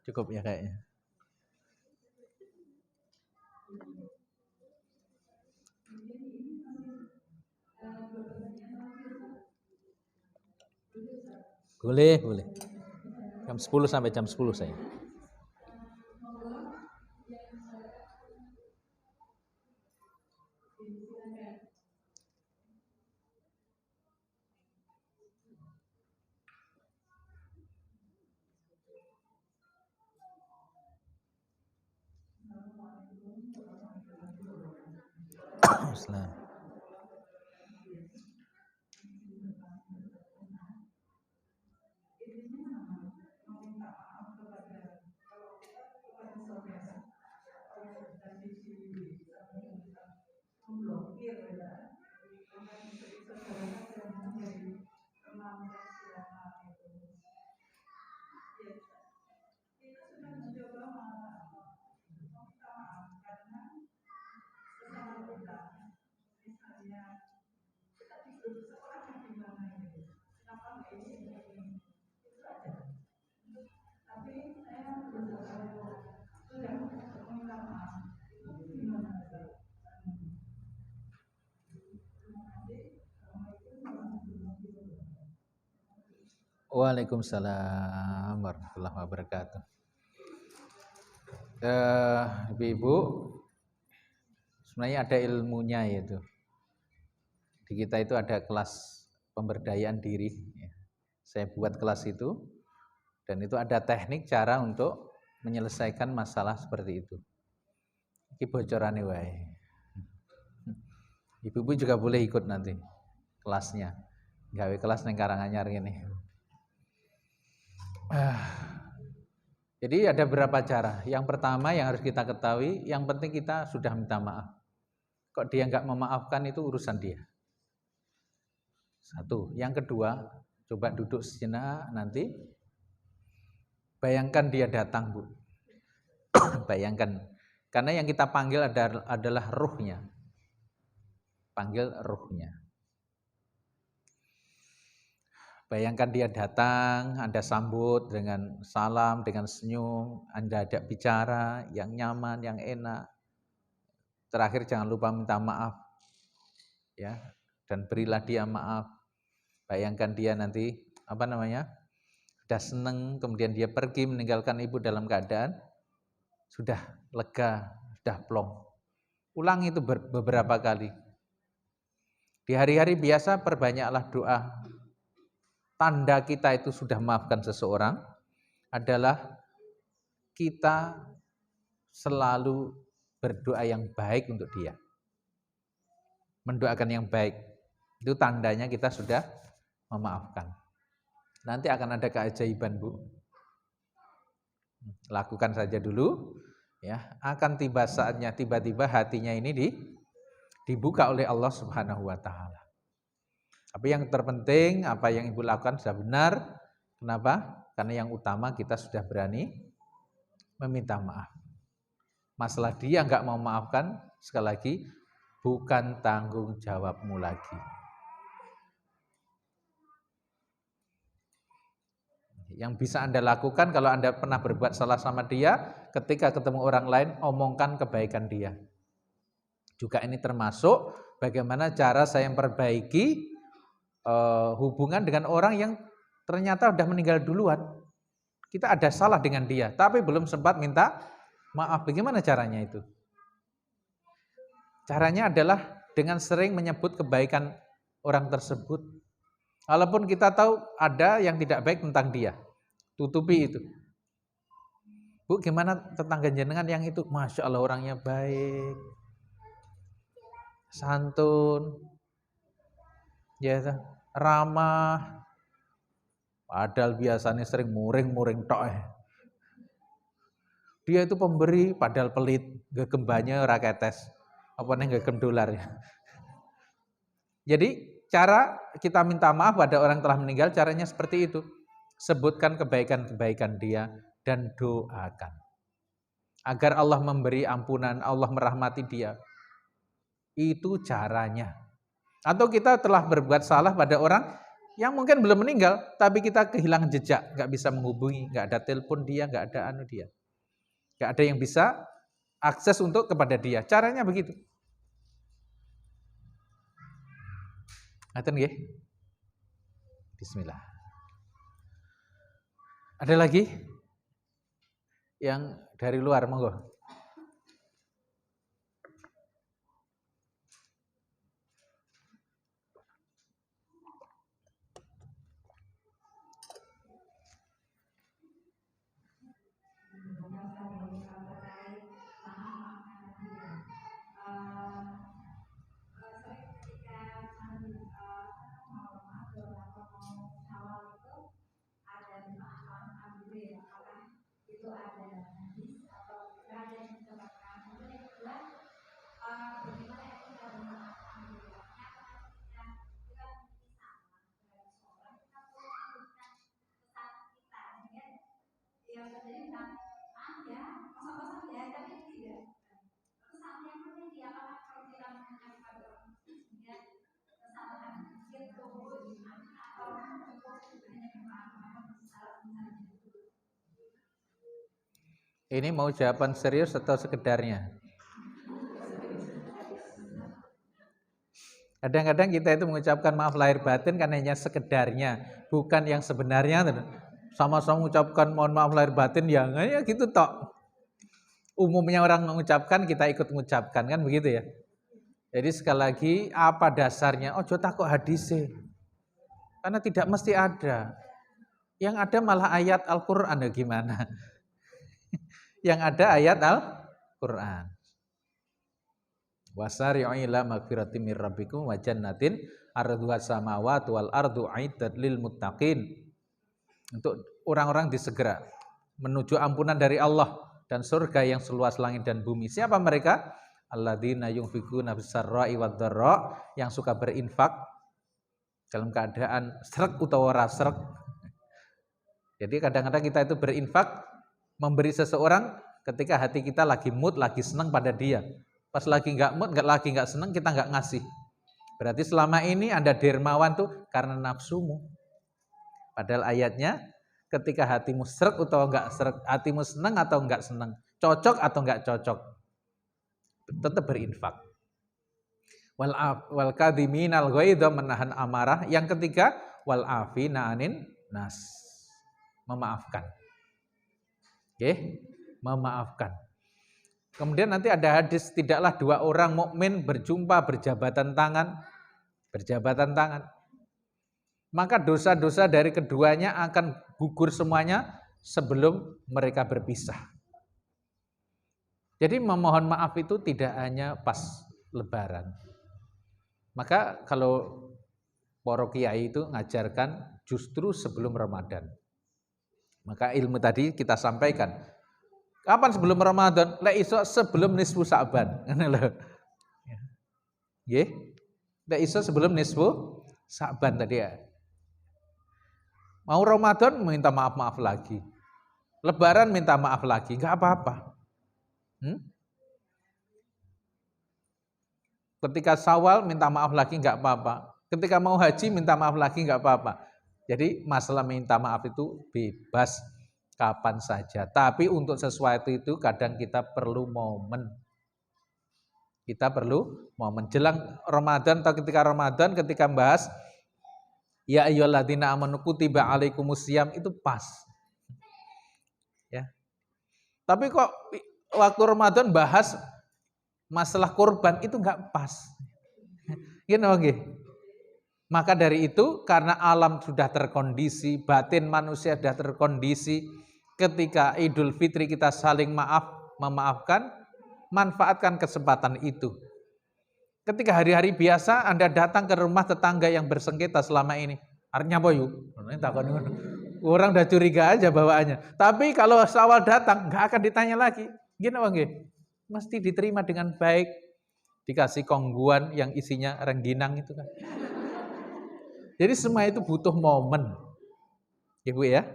Cukup ya kayaknya. Boleh, boleh. Jam 10 sampai jam 10 saya. Islam. Waalaikumsalam warahmatullahi wabarakatuh. Ibu-ibu, sebenarnya ada ilmunya yaitu. Di kita itu ada kelas pemberdayaan diri. Saya buat kelas itu dan itu ada teknik cara untuk menyelesaikan masalah seperti itu. Iki bocorane wae. Ibu-ibu juga boleh ikut nanti kelasnya. Gawe kelas neng Karanganyar ini. Jadi ada beberapa cara. Yang pertama yang harus kita ketahui, yang penting kita sudah minta maaf. Kok dia nggak memaafkan itu urusan dia. Satu. Yang kedua, coba duduk sejenak nanti. Bayangkan dia datang, Bu. Bayangkan. Karena yang kita panggil adalah ruhnya. Panggil ruhnya. Bayangkan dia datang, Anda sambut dengan salam, dengan senyum, Anda ajak bicara yang nyaman, yang enak. Terakhir jangan lupa minta maaf. Ya, dan berilah dia maaf. Bayangkan dia nanti sudah senang, kemudian dia pergi meninggalkan ibu dalam keadaan sudah lega, sudah plong. Ulangi itu beberapa kali. Di hari-hari biasa perbanyaklah doa. Tanda kita itu sudah memaafkan seseorang adalah kita selalu berdoa yang baik untuk dia. Mendoakan yang baik. Itu tandanya kita sudah memaafkan. Nanti akan ada keajaiban, Bu. Lakukan saja dulu, ya. Akan tiba saatnya, tiba-tiba hatinya ini dibuka oleh Allah Subhanahu wa taala. Tapi yang terpenting apa yang Ibu lakukan sudah benar. Kenapa? Karena yang utama kita sudah berani meminta maaf. Masalah dia nggak mau maafkan, sekali lagi bukan tanggung jawabmu lagi. Yang bisa Anda lakukan kalau Anda pernah berbuat salah sama dia, ketika ketemu orang lain, omongkan kebaikan dia. Juga ini termasuk bagaimana cara saya memperbaiki hubungan dengan orang yang ternyata sudah meninggal duluan. Kita ada salah dengan dia, tapi belum sempat minta maaf. Bagaimana caranya itu? Caranya adalah dengan sering menyebut kebaikan orang tersebut. Walaupun kita tahu ada yang tidak baik tentang dia, tutupi itu. Bu, gimana tetangga jenengan yang itu? Masya Allah orangnya baik, santun, ya, ramah. Padahal biasanya sering muring-muring tok. Dia itu pemberi, padahal pelit, gegembanya raketes. Apa nih gegem dolar ya. Jadi cara kita minta maaf pada orang telah meninggal, caranya seperti itu. Sebutkan kebaikan-kebaikan dia dan doakan. Agar Allah memberi ampunan, Allah merahmati dia. Itu caranya. Atau kita telah berbuat salah pada orang yang mungkin belum meninggal, tapi kita kehilangan jejak, nggak bisa menghubungi, nggak ada telepon dia, nggak ada dia. Nggak ada yang bisa akses untuk kepada dia. Caranya begitu. Ngaten nggih? Bismillah. Ada lagi yang dari luar, monggo. Ini mau jawaban serius atau sekedarnya? Kadang-kadang kita itu mengucapkan maaf lahir batin karena hanya sekedarnya, bukan yang sebenarnya. Sama-sama mengucapkan mohon maaf lahir batin ya gitu tok. Umumnya orang mengucapkan, kita ikut mengucapkan, kan begitu ya. Jadi sekali lagi, apa dasarnya? Ojo takut hadise. Karena tidak mesti ada. Yang ada malah ayat Al-Qur'an, ya gimana? Yang ada ayat Al-Qur'an. Wasari'u ila magfiratin mir rabbikum wa jannatin arduha samawati wal ardu 'iddat lil muttaqin. Untuk orang-orang disegera. menuju ampunan dari Allah dan surga yang seluas langit dan bumi. Siapa mereka? Alladzina yunfikuna bisarra'i wad-dharra, yang suka berinfak dalam keadaan sreg utawa ora sreg. Jadi kadang-kadang kita itu berinfak memberi seseorang ketika hati kita lagi mood, lagi senang pada dia. Pas lagi nggak mood, lagi nggak senang, kita nggak ngasih. Berarti selama ini Anda dermawan tuh karena nafsumu. Padahal ayatnya ketika hatimu sreg atau enggak sreg, hatimu senang atau enggak senang, cocok atau enggak cocok, tetap berinfak. Wal kadhiminal ghaidha, menahan amarah. Yang ketiga, wal afina anin nas, memaafkan. Oke, memaafkan. Kemudian nanti ada hadis, tidaklah dua orang mukmin berjumpa berjabatan tangan, maka dosa-dosa dari keduanya akan gugur semuanya sebelum mereka berpisah. Jadi memohon maaf itu tidak hanya pas lebaran. Maka kalau para kiai itu ngajarkan justru sebelum Ramadan. Maka ilmu tadi kita sampaikan. Kapan sebelum Ramadan? Lek iso sebelum nisfu Sa'ban. Nggih. Lek iso sebelum nisfu Sa'ban tadi ya. Mau Ramadan minta maaf-maaf lagi. Lebaran minta maaf lagi, enggak apa-apa. Ketika Syawal minta maaf lagi enggak apa-apa. Ketika mau haji minta maaf lagi enggak apa-apa. Jadi masalah minta maaf itu bebas kapan saja. Tapi untuk sesuatu itu kadang kita perlu momen. Kita perlu momen. Jelang Ramadan atau ketika Ramadan, ketika bahas ya ayyuhalladzina amanu kutiba alaikumusiyam, itu pas. Ya. Tapi kok waktu Ramadan bahas masalah kurban itu enggak pas. Gini oke. Maka dari itu karena alam sudah terkondisi, batin manusia sudah terkondisi, ketika Idul Fitri kita saling memaafkan, manfaatkan kesempatan itu. Ketika hari-hari biasa Anda datang ke rumah tetangga yang bersengketa selama ini, artinya apa yuk? Orang udah curiga aja bawaannya. Tapi kalau Syawal datang, nggak akan ditanya lagi. Gini oke. Mesti diterima dengan baik, dikasih kongguan yang isinya rengginang itu kan. Jadi semua itu butuh momen, Ibu ya.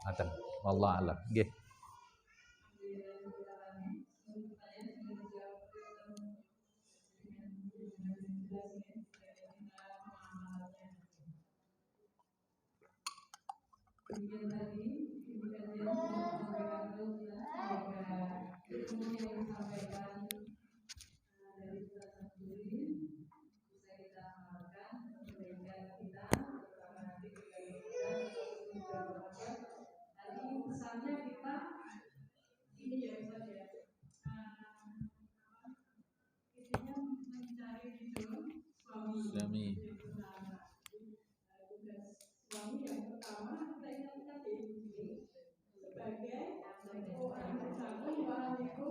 Ngaten, wallahu a'lam. Nggih. Suami. Suami yang pertama kita ingatkan diri sebagai orang bersatu paham itu.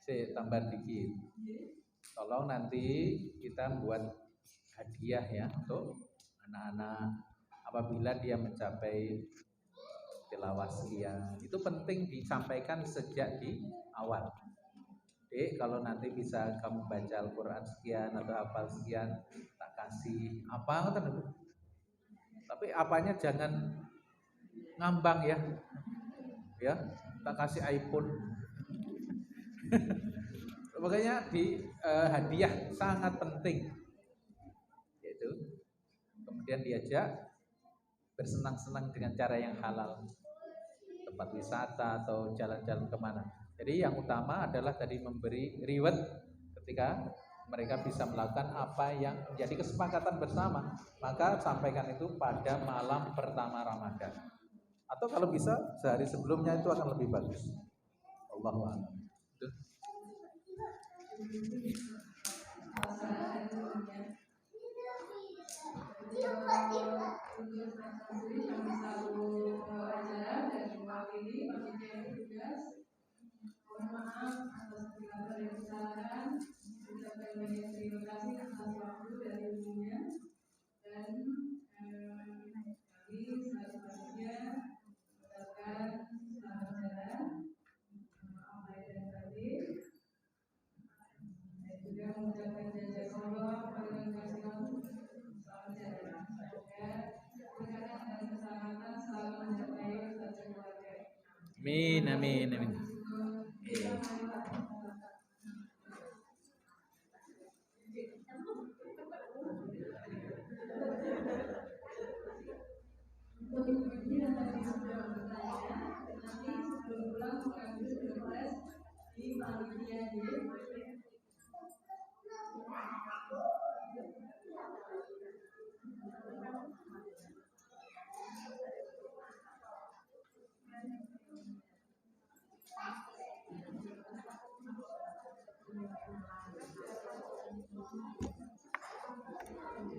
Saya tambah dikit. Tolong nanti kita buat hadiah ya untuk anak-anak apabila dia mencapai tilawah sekian. Itu penting disampaikan sejak di awal. Jadi kalau nanti bisa kamu baca Al-Quran sekian atau hafal sekian, tak kasih apa ngoten. Tapi apanya jangan ngambang ya. Ya, tak kasih iPhone. Makanya di hadiah sangat penting. Yaitu kemudian diajak bersenang-senang dengan cara yang halal. Tempat wisata atau jalan-jalan kemana. Jadi yang utama adalah tadi memberi reward ketika mereka bisa melakukan apa yang menjadi kesepakatan bersama. Maka sampaikan itu pada malam pertama Ramadan. Atau kalau bisa sehari sebelumnya itu akan lebih bagus. Allahu a'lam. Maaf atas segala kesalahan. Terima kasih atas waktu dari ibunya. Amin, amin, amin.